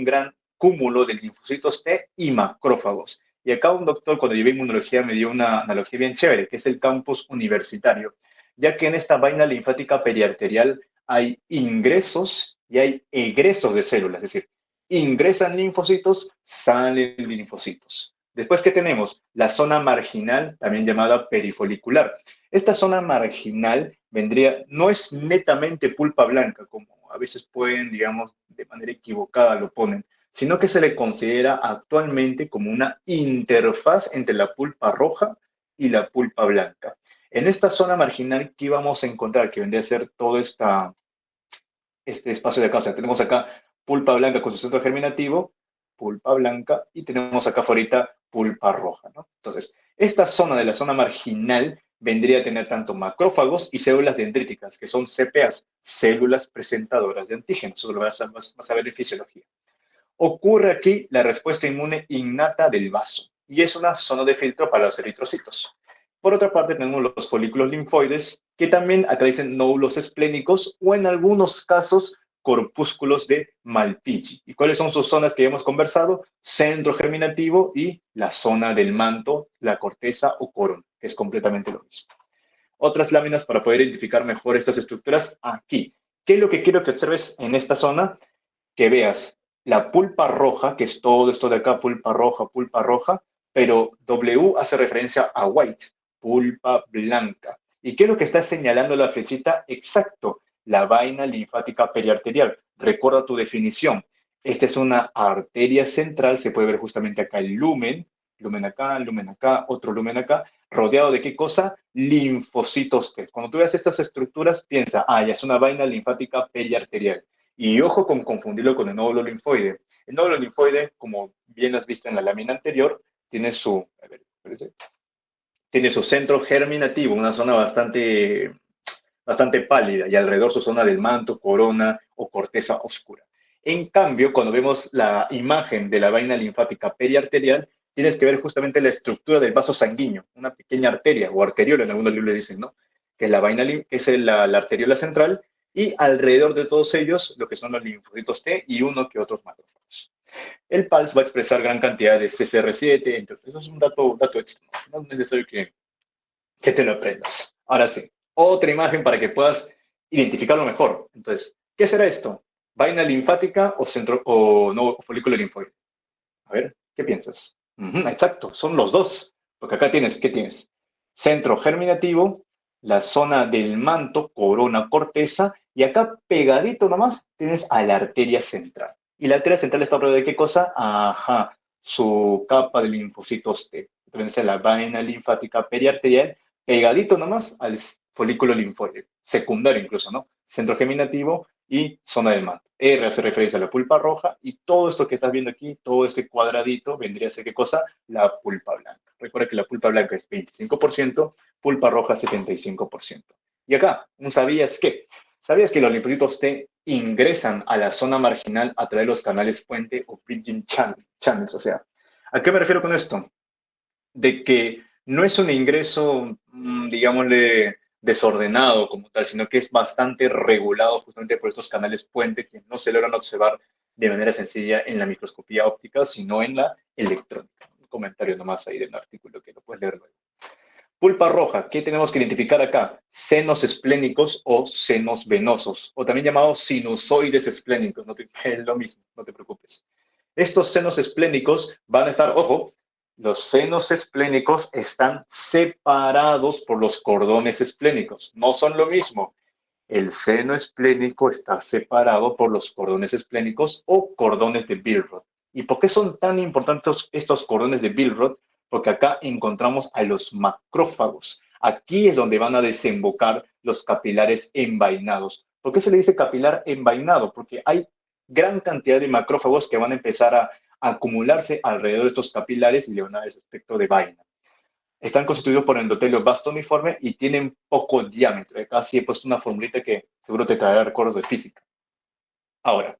gran cúmulo de linfocitos T y macrófagos. Y acá un doctor, cuando llevé inmunología, me dio una analogía bien chévere, que es el campus universitario, ya que en esta vaina linfática periarterial hay ingresos y hay egresos de células, es decir, ingresan linfocitos, salen linfocitos. Después, ¿qué tenemos? La zona marginal, también llamada perifolicular. Esta zona marginal vendría, no es netamente pulpa blanca, como a veces pueden, digamos, de manera equivocada lo ponen, sino que se le considera actualmente como una interfaz entre la pulpa roja y la pulpa blanca. En esta zona marginal, ¿qué vamos a encontrar? Que vendría a ser todo este espacio de acá. O sea, tenemos acá pulpa blanca con su centro germinativo, pulpa blanca, y tenemos acá afuera pulpa roja, ¿no? Entonces, esta zona de la zona marginal vendría a tener tanto macrófagos y células dendríticas, que son CPAs, células presentadoras de antígenos. Eso lo vas a ver en fisiología. Ocurre aquí la respuesta inmune innata del vaso y es una zona de filtro para los eritrocitos. Por otra parte, tenemos los folículos linfoides, que también acá dicen nódulos esplénicos o en algunos casos corpúsculos de Malpighi. ¿Y cuáles son sus zonas que ya hemos conversado? Centro germinativo y la zona del manto, la corteza o corona, que es completamente lo mismo. Otras láminas para poder identificar mejor estas estructuras aquí. ¿Qué es lo que quiero que observes en esta zona? Que veas la pulpa roja, que es todo esto de acá, pulpa roja, pero W hace referencia a white, pulpa blanca. ¿Y qué es lo que está señalando la flechita? Exacto, la vaina linfática periarterial. Recuerda tu definición. Esta es una arteria central, se puede ver justamente acá el lumen acá, otro lumen acá, rodeado de qué cosa? Linfocitos T. Cuando tú veas estas estructuras, piensa, ya es una vaina linfática periarterial. Y ojo con confundirlo con el nódulo linfoide. El nódulo linfoide, como bien has visto en la lámina anterior, tiene tiene su centro germinativo, una zona bastante pálida, y alrededor su zona del manto, corona o corteza oscura. En cambio, cuando vemos la imagen de la vaina linfática periarterial, tienes que ver justamente la estructura del vaso sanguíneo, una pequeña arteria o arteriola, en algunos libros le dicen, ¿no? Que es la vaina, que es la arteriola central, y alrededor de todos ellos lo que son los linfocitos T y uno que otros macrófagos. El PALS va a expresar gran cantidad de CCR7, entonces eso es un dato extra, no es necesario que te lo aprendas. Ahora sí, otra imagen para que puedas identificarlo mejor. Entonces, ¿qué será esto? ¿Vaina linfática o centro o no folículo linfoide? A ver, ¿qué piensas? Exacto, son los dos. Porque acá tienes, ¿qué tienes? Centro germinativo, la zona del manto, corona, corteza, y acá pegadito nomás tienes a la arteria central. ¿Y la arteria central está rodeada de qué cosa? Ajá, su capa de linfocitos T. Entonces la vaina linfática periarterial, pegadito nomás al folículo linfoide, secundario incluso, ¿no? Centro germinativo y zona del manto. R hace referencia a la pulpa roja y todo esto que estás viendo aquí, todo este cuadradito, vendría a ser ¿qué cosa? La pulpa blanca. Recuerda que la pulpa blanca es 25%, pulpa roja 75%. Y acá, ¿no sabías qué? ¿Sabías que los linfocitos T ingresan a la zona marginal a través de los canales fuente o bridging channels? O sea, ¿a qué me refiero con esto? De que no es un ingreso, digámosle, desordenado como tal, sino que es bastante regulado justamente por estos canales puente que no se logran observar de manera sencilla en la microscopía óptica, sino en la electrónica. Un comentario nomás ahí del artículo que lo puedes leer luego. Pulpa roja, ¿qué tenemos que identificar acá? Senos esplénicos o senos venosos, o también llamados sinusoides esplénicos, es lo mismo, no te preocupes. Estos senos esplénicos van a estar, ojo, los senos esplénicos están separados por los cordones esplénicos. No son lo mismo. El seno esplénico está separado por los cordones esplénicos o cordones de Billroth. ¿Y por qué son tan importantes estos cordones de Billroth? Porque acá encontramos a los macrófagos. Aquí es donde van a desembocar los capilares envainados. ¿Por qué se le dice capilar envainado? Porque hay gran cantidad de macrófagos que van a empezar a acumularse alrededor de estos capilares y le van a dar ese aspecto de vaina. Están constituidos por endotelio bastoniforme y tienen poco diámetro. Acá sí he puesto una formulita que seguro te traerá recuerdos de física. Ahora,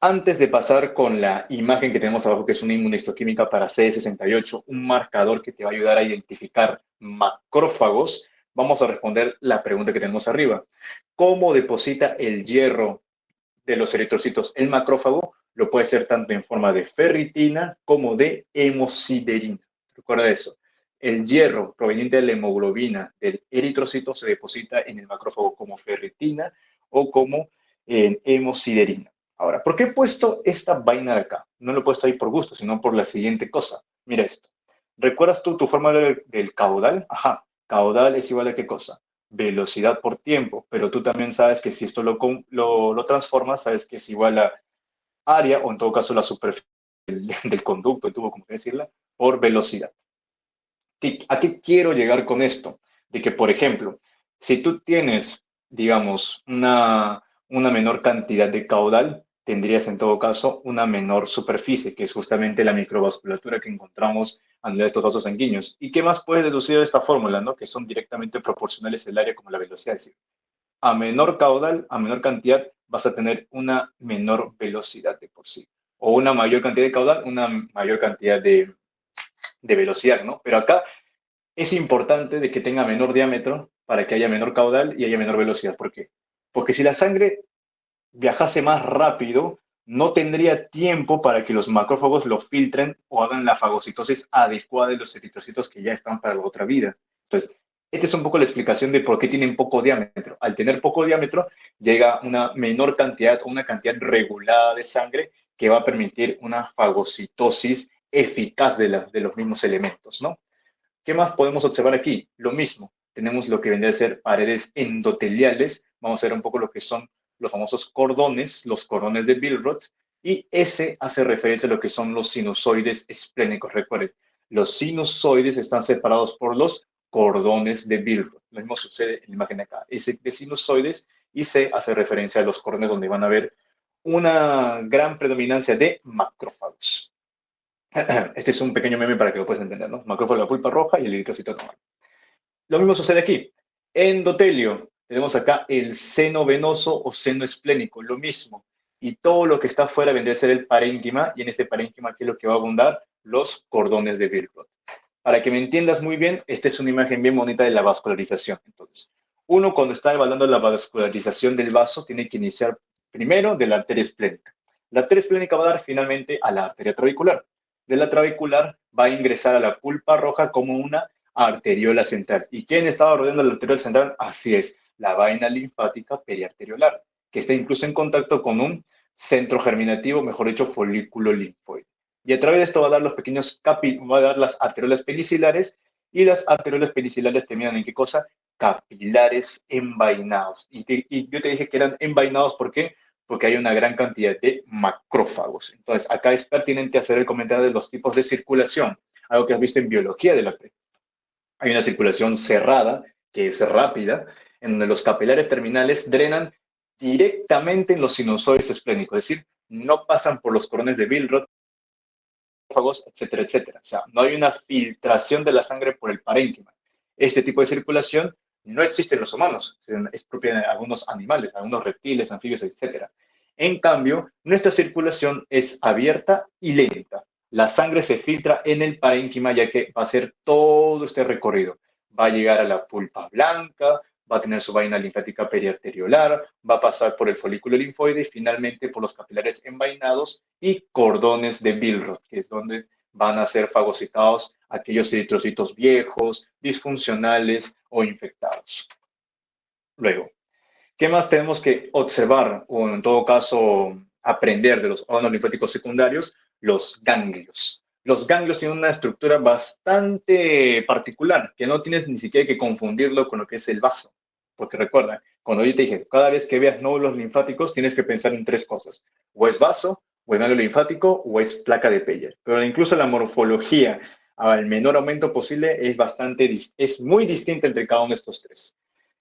Antes de pasar con la imagen que tenemos abajo, que es una inmunohistoquímica para CD68, un marcador que te va a ayudar a identificar macrófagos, vamos a responder la pregunta que tenemos arriba. ¿Cómo deposita el hierro de los eritrocitos el macrófago? Lo puede ser tanto en forma de ferritina como de hemosiderina. Recuerda eso. El hierro proveniente de la hemoglobina del eritrocito se deposita en el macrófago como ferritina o como hemosiderina. Ahora, ¿por qué he puesto esta vaina de acá? No lo he puesto ahí por gusto, sino por la siguiente cosa. Mira esto. ¿Recuerdas tú tu fórmula del caudal? Ajá, caudal es igual a ¿qué cosa? Velocidad por tiempo, pero tú también sabes que si esto lo transformas, sabes que es igual a área, o en todo caso la superficie del conducto, el tubo, como quieras decirla, por velocidad. ¿A qué quiero llegar con esto? De que, por ejemplo, si tú tienes, digamos, una menor cantidad de caudal, tendrías en todo caso una menor superficie, que es justamente la microvasculatura que encontramos a nivel de estos vasos sanguíneos. ¿Y qué más puedes deducir de esta fórmula, no? Que son directamente proporcionales el área como la velocidad. Es decir, a menor caudal, a menor cantidad, vas a tener una menor velocidad de por sí. O una mayor cantidad de caudal, una mayor cantidad de velocidad, ¿no? Pero acá es importante de que tenga menor diámetro para que haya menor caudal y haya menor velocidad. ¿Por qué? Porque si la sangre viajase más rápido, no tendría tiempo para que los macrófagos lo filtren o hagan la fagocitosis adecuada de los eritrocitos que ya están para la otra vida. Entonces, esta es un poco la explicación de por qué tienen poco diámetro. Al tener poco diámetro, llega una menor cantidad o una cantidad regulada de sangre que va a permitir una fagocitosis eficaz de los mismos elementos, ¿no? ¿Qué más podemos observar aquí? Lo mismo, tenemos lo que vendría a ser paredes endoteliales, vamos a ver un poco lo que son los famosos cordones, los cordones de Billroth, y ese hace referencia a lo que son los sinusoides esplénicos. Recuerden, los sinusoides están separados por los cordones de Billroth. Lo mismo sucede en la imagen de acá. S de sinusoides y C hace referencia a los cordones donde van a haber una gran predominancia de macrófagos. Este es un pequeño meme para que lo puedas entender, ¿no? Macrófago de la pulpa roja y el eritrocito normal. Lo mismo sucede aquí. Endotelio. Tenemos acá el seno venoso o seno esplénico, lo mismo. Y todo lo que está afuera vendría a ser el parénquima, y en este parénquima, ¿qué es lo que va a abundar? Los cordones de Billroth. Para que me entiendas muy bien, esta es una imagen bien bonita de la vascularización. Entonces, uno cuando está evaluando la vascularización del vaso, tiene que iniciar primero de la arteria esplénica. La arteria esplénica va a dar finalmente a la arteria trabecular. De la trabecular va a ingresar a la pulpa roja como una arteriola central. ¿Y quién estaba rodeando la arteriola central? Así es, la vaina linfática periarteriolar, que está incluso en contacto con un centro germinativo, mejor dicho, folículo linfoide. Y a través de esto va a dar los pequeños va a dar las arteriolas pelicilares, y las arteriolas pelicilares terminan en qué cosa? Capilares envainados. Y yo te dije que eran envainados, ¿por qué? Porque hay una gran cantidad de macrófagos. Entonces, acá es pertinente hacer el comentario de los tipos de circulación, algo que has visto en biología de la pre. Hay una circulación cerrada, que es rápida, en donde los capilares terminales drenan directamente en los sinusoides esplénicos, es decir, no pasan por los cordones de Billroth, etcétera, etcétera. O sea, no hay una filtración de la sangre por el parénquima. Este tipo de circulación no existe en los humanos, es propia de algunos animales, algunos reptiles, anfibios, etcétera. En cambio, nuestra circulación es abierta y lenta. La sangre se filtra en el parénquima, ya que va a hacer todo este recorrido. Va a llegar a la pulpa blanca, va a tener su vaina linfática periarteriolar, va a pasar por el folículo linfoide y finalmente por los capilares envainados y cordones de Billroth, que es donde van a ser fagocitados aquellos eritrocitos viejos, disfuncionales o infectados. Luego, ¿qué más tenemos que observar o en todo caso aprender de los órganos linfáticos secundarios? Los ganglios. Los ganglios tienen una estructura bastante particular, que no tienes ni siquiera que confundirlo con lo que es el vaso. Porque recuerda, cuando yo te dije, cada vez que veas nódulos linfáticos, tienes que pensar en tres cosas. O es vaso, o es nódulo linfático, o es placa de Peyer. Pero incluso la morfología, al menor aumento posible, es muy distinta entre cada uno de estos tres.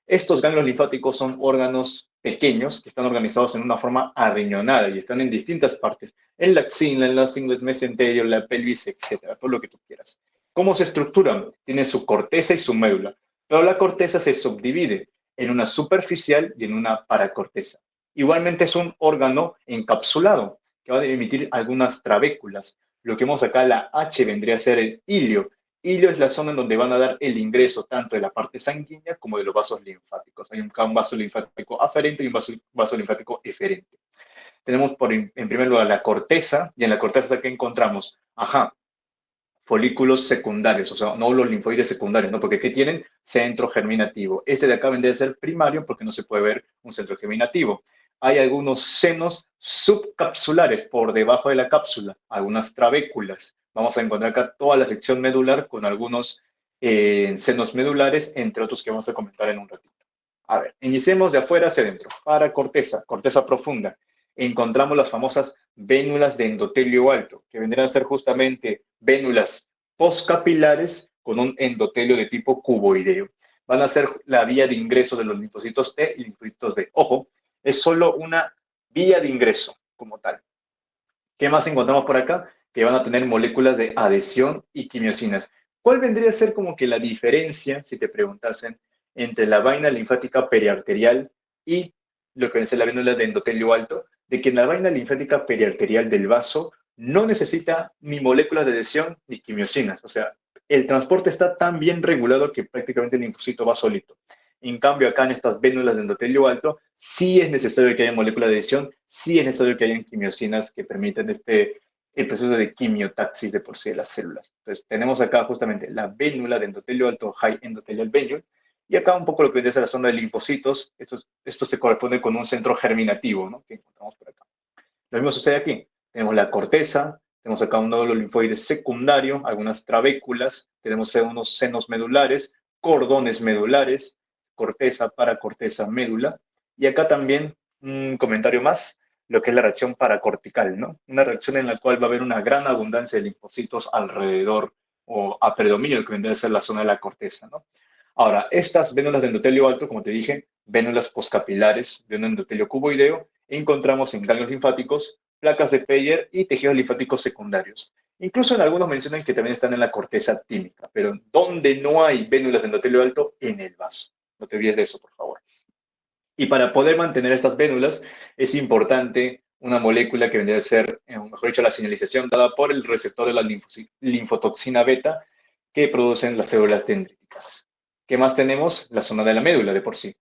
Estos ganglios linfáticos son órganos pequeños que están organizados en una forma arriñonada y están en distintas partes, en la axila, en las ingles mesenterio, la pelvis, etcétera, todo lo que tú quieras. ¿Cómo se estructuran? Tienen su corteza y su médula, pero la corteza se subdivide en una superficial y en una paracorteza. Igualmente es un órgano encapsulado. que va a emitir algunas trabéculas. Lo que vemos acá, la H vendría a ser el ilio. Ilio es la zona en donde van a dar el ingreso tanto de la parte sanguínea como de los vasos linfáticos. Hay un vaso linfático aferente y un vaso linfático eferente. Tenemos en primer lugar la corteza, y en la corteza que encontramos, folículos secundarios, o sea, no los linfoides secundarios, ¿no? Porque aquí tienen centro germinativo. Este de acá vendría a ser primario porque no se puede ver un centro germinativo. Hay algunos senos subcapsulares por debajo de la cápsula, algunas trabéculas. Vamos a encontrar acá toda la sección medular con algunos senos medulares, entre otros que vamos a comentar en un ratito. A ver, iniciemos de afuera hacia adentro. Para corteza, corteza profunda, encontramos las famosas vénulas de endotelio alto, que vendrían a ser justamente vénulas postcapilares con un endotelio de tipo cuboideo. Van a ser la vía de ingreso de los linfocitos T y linfocitos B. Ojo, es solo una vía de ingreso como tal. ¿Qué más encontramos por acá? Que van a tener moléculas de adhesión y quimiosinas. ¿Cuál vendría a ser como que la diferencia, si te preguntasen, entre la vaina linfática periarterial y lo que es la vénula de endotelio alto? De que en la vaina linfática periarterial del vaso no necesita ni moléculas de adhesión ni quimiosinas. O sea, el transporte está tan bien regulado que prácticamente el linfocito va solito. En cambio, acá en estas vénulas de endotelio alto, sí es necesario que haya molécula de adhesión, sí es necesario que haya quimiosinas que permitan el proceso de quimiotaxis de por sí de las células. Entonces, tenemos acá justamente la vénula de endotelio alto, high endothelial venule, y acá un poco lo que es la zona de linfocitos. Esto se corresponde con un centro germinativo, ¿no? Que encontramos por acá. Lo mismo sucede aquí. Tenemos la corteza, tenemos acá un nódulo linfoide secundario, algunas trabéculas, tenemos unos senos medulares, cordones medulares, corteza, paracorteza, médula. Y acá también un comentario más, lo que es la reacción paracortical, ¿no? Una reacción en la cual va a haber una gran abundancia de linfocitos alrededor o a predominio, que vendría a ser la zona de la corteza, ¿no? Ahora, estas vénulas de endotelio alto, como te dije, vénulas postcapilares de un endotelio cuboideo, encontramos en ganglios linfáticos, placas de Peyer y tejidos linfáticos secundarios. Incluso en algunos mencionan que también están en la corteza tímica, pero donde no hay vénulas de endotelio alto, en el vaso. No te olvides de eso, por favor. Y para poder mantener estas vénulas es importante una molécula que vendría a ser, mejor dicho, la señalización dada por el receptor de la linfotoxina beta que producen las células dendríticas. ¿Qué más tenemos? La zona de la médula de por sí.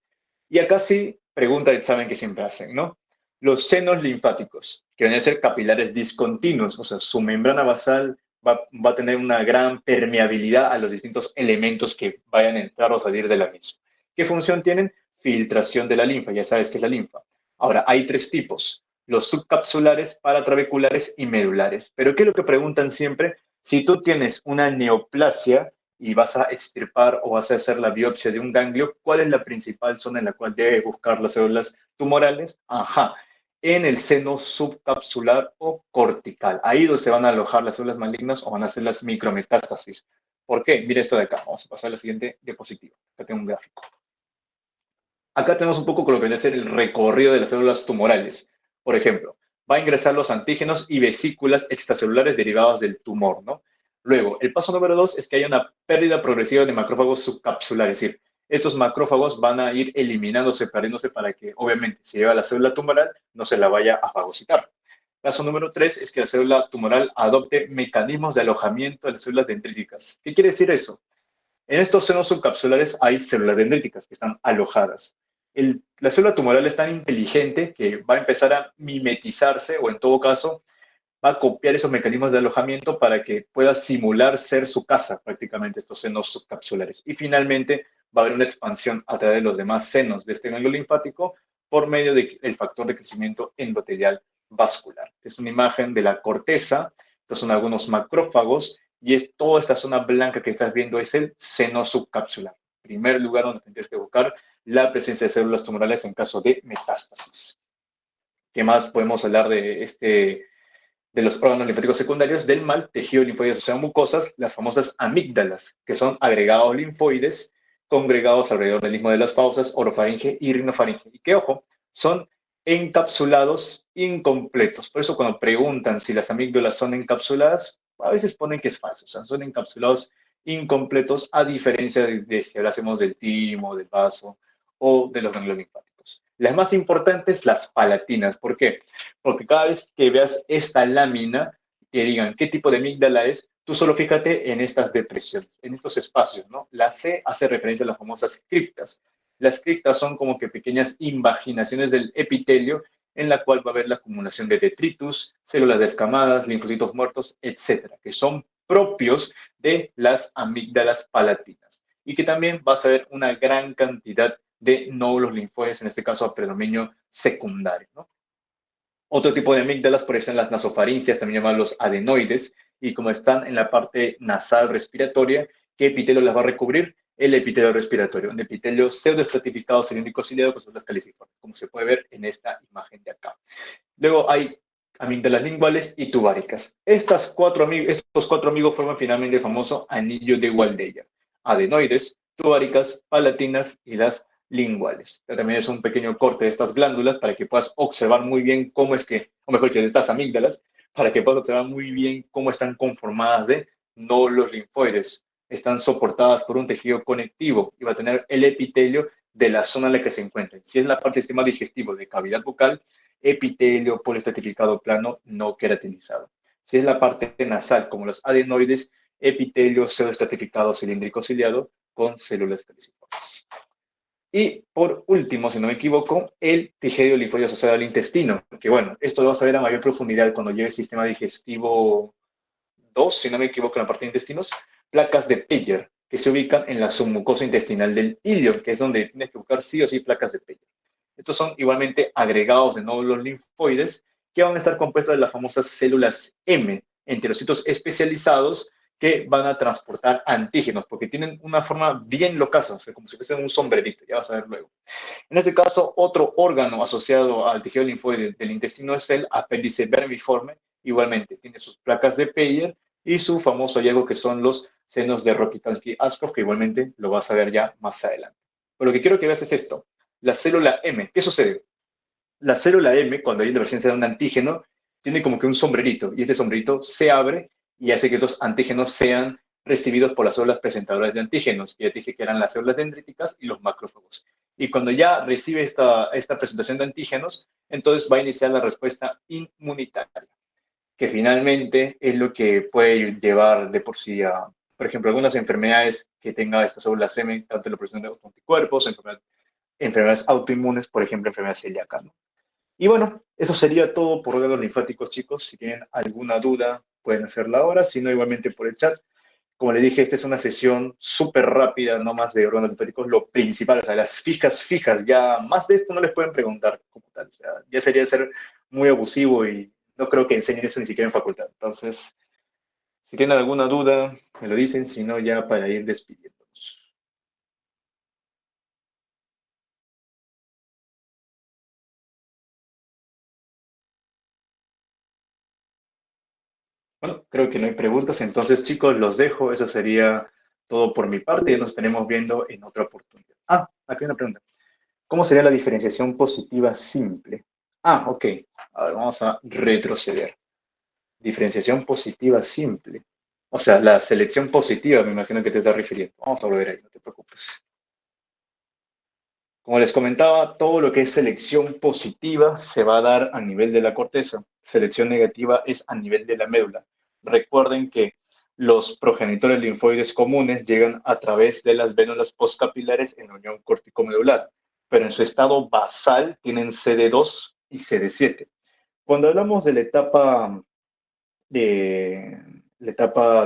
Y acá sí, pregunta de examen que siempre hacen, ¿no? Los senos linfáticos, que van a ser capilares discontinuos, o sea, su membrana basal va a tener una gran permeabilidad a los distintos elementos que vayan a entrar o salir de la misma. ¿Qué función tienen? Filtración de la linfa, ya sabes qué es la linfa. Ahora, hay tres tipos, los subcapsulares, paratraveculares y medulares. Pero ¿qué es lo que preguntan siempre? Si tú tienes una neoplasia y vas a extirpar o vas a hacer la biopsia de un ganglio, ¿cuál es la principal zona en la cual debe buscar las células tumorales? En el seno subcapsular o cortical. Ahí donde se van a alojar las células malignas o van a hacer las micrometástasis. ¿Por qué? Mira esto de acá. Vamos a pasar a la siguiente diapositiva. Acá tengo un gráfico. Acá tenemos un poco con lo que viene a ser el recorrido de las células tumorales. Por ejemplo, va a ingresar los antígenos y vesículas extracelulares derivadas del tumor, ¿no? Luego, el paso número 2 es que haya una pérdida progresiva de macrófagos subcapsulares, es decir, estos macrófagos van a ir eliminándose, perdiéndose para que, obviamente, si llega a la célula tumoral, no se la vaya a fagocitar. Paso número 3 es que la célula tumoral adopte mecanismos de alojamiento de las células dendríticas. ¿Qué quiere decir eso? En estos senos subcapsulares hay células dendríticas que están alojadas. La célula tumoral es tan inteligente que va a empezar a mimetizarse o en todo caso va a copiar esos mecanismos de alojamiento para que pueda simular ser su casa prácticamente estos senos subcapsulares. Y finalmente va a haber una expansión a través de los demás senos de este ganglio linfático por medio del factor de crecimiento endotelial vascular. Es una imagen de la corteza, estos son algunos macrófagos y es toda esta zona blanca que estás viendo es el seno subcapsular. Primer lugar donde tendrías que buscar la presencia de células tumorales en caso de metástasis. ¿Qué más podemos hablar de los órganos linfáticos secundarios? Del mal tejido linfoide asociado a mucosas, las famosas amígdalas, que son agregados linfoides congregados alrededor del istmo de las fauces, orofaringe y rinofaringe. Y que, ojo, son encapsulados incompletos. Por eso cuando preguntan si las amígdalas son encapsuladas, a veces ponen que es falso, o sea, son encapsulados incompletos, a diferencia de si hablásemos del timo, del vaso o de los ganglios linfáticos. Las más importantes, las palatinas. ¿Por qué? Porque cada vez que veas esta lámina, que digan qué tipo de amígdala es, tú solo fíjate en estas depresiones, en estos espacios, ¿no? La C hace referencia a las famosas criptas. Las criptas son como que pequeñas invaginaciones del epitelio en la cual va a haber la acumulación de detritus, células descamadas, linfocitos muertos, etcétera, que son propios de las amígdalas palatinas y que también vas a ver una gran cantidad de nódulos linfoides, en este caso a predominio secundario, ¿no? Otro tipo de amígdalas por eso en las nasofaringeas, también llamadas los adenoides, y como están en la parte nasal respiratoria, ¿qué epitelio las va a recubrir? El epitelio respiratorio, un epitelio pseudoestratificado cilíndrico ciliado con células caliciformes, como se puede ver en esta imagen de acá. Luego hay amígdalas linguales y tubáricas. Estos cuatro amigos forman finalmente el famoso anillo de Waldeyer. Adenoides, tubáricas, palatinas y las linguales. Pero también es un pequeño corte de estas glándulas para que puedas observar muy bien cómo es que, o mejor dicho, de estas amígdalas, para que puedas observar muy bien cómo están conformadas de nódulos linfoides. Están soportadas por un tejido conectivo y va a tener el epitelio de la zona en la que se encuentren. Si es la parte del sistema digestivo de cavidad bucal, epitelio poliestratificado plano no queratinizado. Si es la parte nasal, como los adenoides, epitelio pseudoestratificado cilíndrico ciliado con células caliciformes. Y por último, si no me equivoco, el tejido linfoide asociado al intestino, que bueno, esto lo vas a ver a mayor profundidad cuando lleve el sistema digestivo 2, si no me equivoco, en la parte de intestinos, placas de Peyer, que se ubican en la submucosa intestinal del ilio, que es donde tienes que buscar sí o sí placas de Peyer. Estos son igualmente agregados de nódulos linfoides que van a estar compuestos de las famosas células M, enterocitos especializados que van a transportar antígenos, porque tienen una forma bien locaza, o sea, como si fuesen un sombrerito, ya vas a ver luego. En este caso, otro órgano asociado al tejido linfoide del intestino es el apéndice vermiforme, igualmente tiene sus placas de Peyer y su famoso hallazgo que son los senos de Rokitansky-Askov, que igualmente lo vas a ver ya más adelante. Pero lo que quiero que veas es esto, la célula M. ¿Qué sucede? La célula M, cuando hay la presencia de un antígeno, tiene como que un sombrerito, y este sombrerito se abre y hace que estos antígenos sean recibidos por las células presentadoras de antígenos, que ya dije que eran las células dendríticas y los macrófagos. Y cuando ya recibe esta presentación de antígenos, entonces va a iniciar la respuesta inmunitaria, que finalmente es lo que puede llevar de por sí a, por ejemplo, algunas enfermedades que tengan estas células M, tanto la producción de anticuerpos, enfermedades autoinmunes, por ejemplo, enfermedades celíacas, ¿no? Y bueno, eso sería todo por órganos linfáticos, chicos. Si tienen alguna duda, pueden hacerla ahora, si no, igualmente por el chat. Como les dije, esta es una sesión súper rápida, no más de órganos linfáticos, lo principal, o sea, las fijas, ya más de esto no les pueden preguntar como tal, o sea, ya sería ser muy abusivo y no creo que enseñen eso ni siquiera en facultad. Entonces, si tienen alguna duda, me lo dicen, si no, ya para ir despidiéndonos. Bueno, creo que no hay preguntas, entonces chicos, los dejo, eso sería todo por mi parte y nos estaremos viendo en otra oportunidad. Ah, aquí hay una pregunta. ¿Cómo sería la diferenciación positiva simple? Ah, ok. A ver, vamos a retroceder. Diferenciación positiva simple. O sea, la selección positiva, me imagino que te estás refiriendo. Vamos a volver ahí, no te preocupes. Como les comentaba, todo lo que es selección positiva se va a dar a nivel de la corteza. Selección negativa es a nivel de la médula. Recuerden que los progenitores linfoides comunes llegan a través de las vénulas postcapilares en la unión corticomedular, pero en su estado basal tienen CD2 y CD7. Cuando hablamos de la etapa,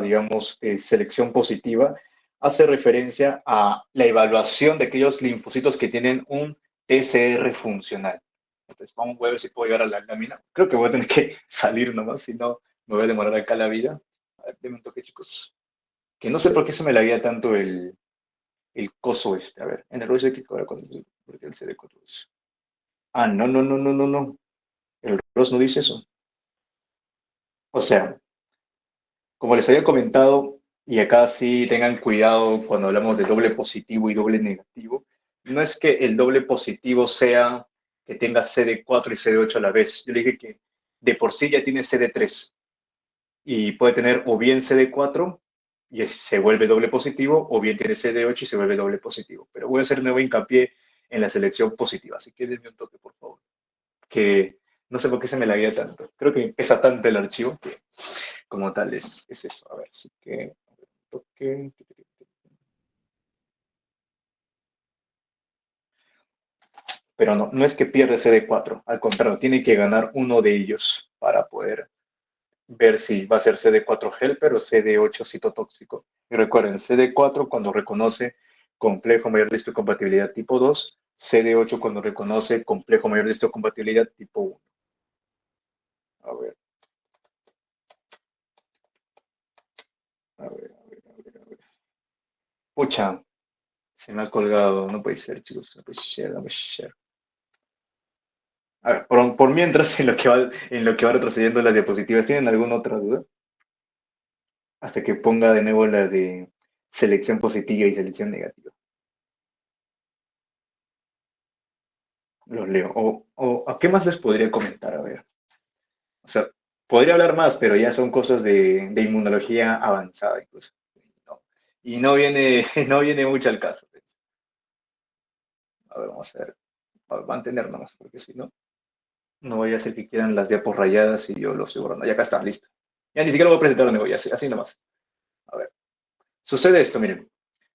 digamos, de selección positiva, hace referencia a la evaluación de aquellos linfocitos que tienen un TCR funcional. Entonces, vamos a ver si puedo llegar a la lámina. Creo que voy a tener que salir nomás, si no, me voy a demorar acá la vida. A ver, denme un toque, chicos. Que no sé por qué se me laguea tanto el coso este. A ver, en el ROS hay que cobrar con el CD4. Ah, no, no, no, no, no, no. El ROS no dice eso. O sea, como les había comentado, y acá sí tengan cuidado cuando hablamos de doble positivo y doble negativo, no es que el doble positivo sea que tenga CD4 y CD8 a la vez. Yo le dije que de por sí ya tiene CD3 y puede tener o bien CD4 y se vuelve doble positivo, o bien tiene CD8 y se vuelve doble positivo. Pero voy a hacer nuevo hincapié en la selección positiva. Así que denme un toque, por favor. Que no sé por qué se me laguea tanto. Creo que pesa tanto el archivo que como tal es eso. A ver, así que... toque. Pero no, no es que pierde CD4, al contrario, tiene que ganar uno de ellos para poder ver si va a ser CD4 helper o CD8 citotóxico. Y recuerden, CD4 cuando reconoce complejo mayor de histocompatibilidad tipo 2, CD8 cuando reconoce complejo mayor de histocompatibilidad tipo 1. A ver, a ver, a ver, a ver, a ver. Pucha, se me ha colgado, no puede ser, chicos, no puede ser, no puede ser. A ver, por mientras, en lo que va retrocediendo las diapositivas, ¿tienen alguna otra duda? Hasta que ponga de nuevo la de selección positiva y selección negativa. Los leo. O ¿a qué más les podría comentar? A ver. O sea, podría hablar más, pero ya son cosas de inmunología avanzada incluso. No. Y no viene, no viene mucho al caso. A ver, vamos a ver. Va a entender nomás, porque si no, no voy a hacer que quieran las diapos rayadas y yo lo estoy borrando. Ya acá está, listo. Ya ni siquiera lo voy a presentar de nuevo, ya así nomás. A ver. Sucede esto, miren.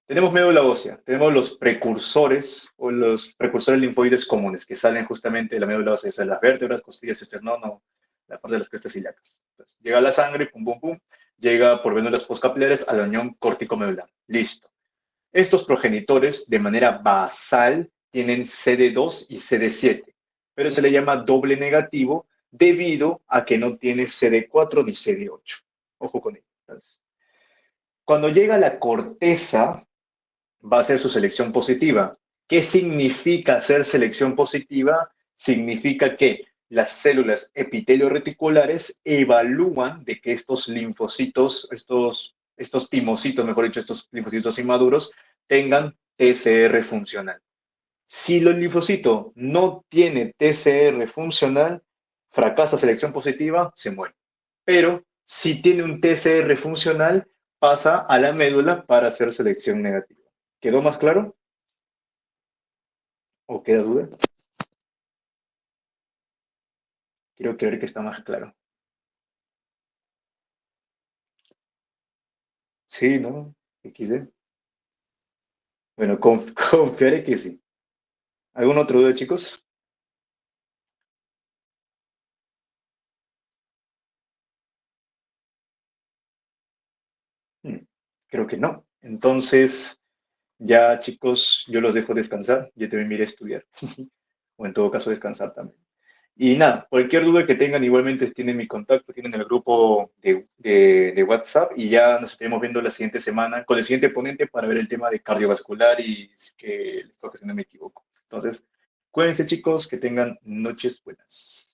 Tenemos médula ósea, tenemos los precursores o los precursores linfoides comunes que salen justamente de la médula ósea, de las vértebras, costillas, esternón o la parte de las crestas ilíacas. Entonces, llega a la sangre, pum, pum, pum, llega por vénulas postcapilares a la unión córtico-medular. Listo. Estos progenitores, de manera basal, tienen CD2 y CD7, pero se le llama doble negativo debido a que no tiene CD4 ni CD8. Ojo con ello. Entonces, cuando llega a la corteza, va a ser su selección positiva. ¿Qué significa ser selección positiva? Significa que las células epitelio reticulares evalúan de que estos linfocitos, estos pimocitos, mejor dicho, estos linfocitos inmaduros, tengan TCR funcional. Si el linfocito no tiene TCR funcional, fracasa selección positiva, se muere. Pero si tiene un TCR funcional, pasa a la médula para hacer selección negativa. ¿Quedó más claro? ¿O queda duda? Quiero creer que está más claro. Sí, ¿no? XD. Bueno, confiaré que sí. ¿Algún otro duda, chicos? Hmm, Creo que no. Entonces, ya, chicos, yo los dejo descansar. Yo también me iré a estudiar. O en todo caso, descansar también. Y nada, cualquier duda que tengan, igualmente tienen mi contacto, tienen el grupo de WhatsApp y ya nos estaremos viendo la siguiente semana con el siguiente ponente para ver el tema de cardiovascular y que les toque si no me equivoco. Entonces, cuídense chicos, que tengan noches buenas.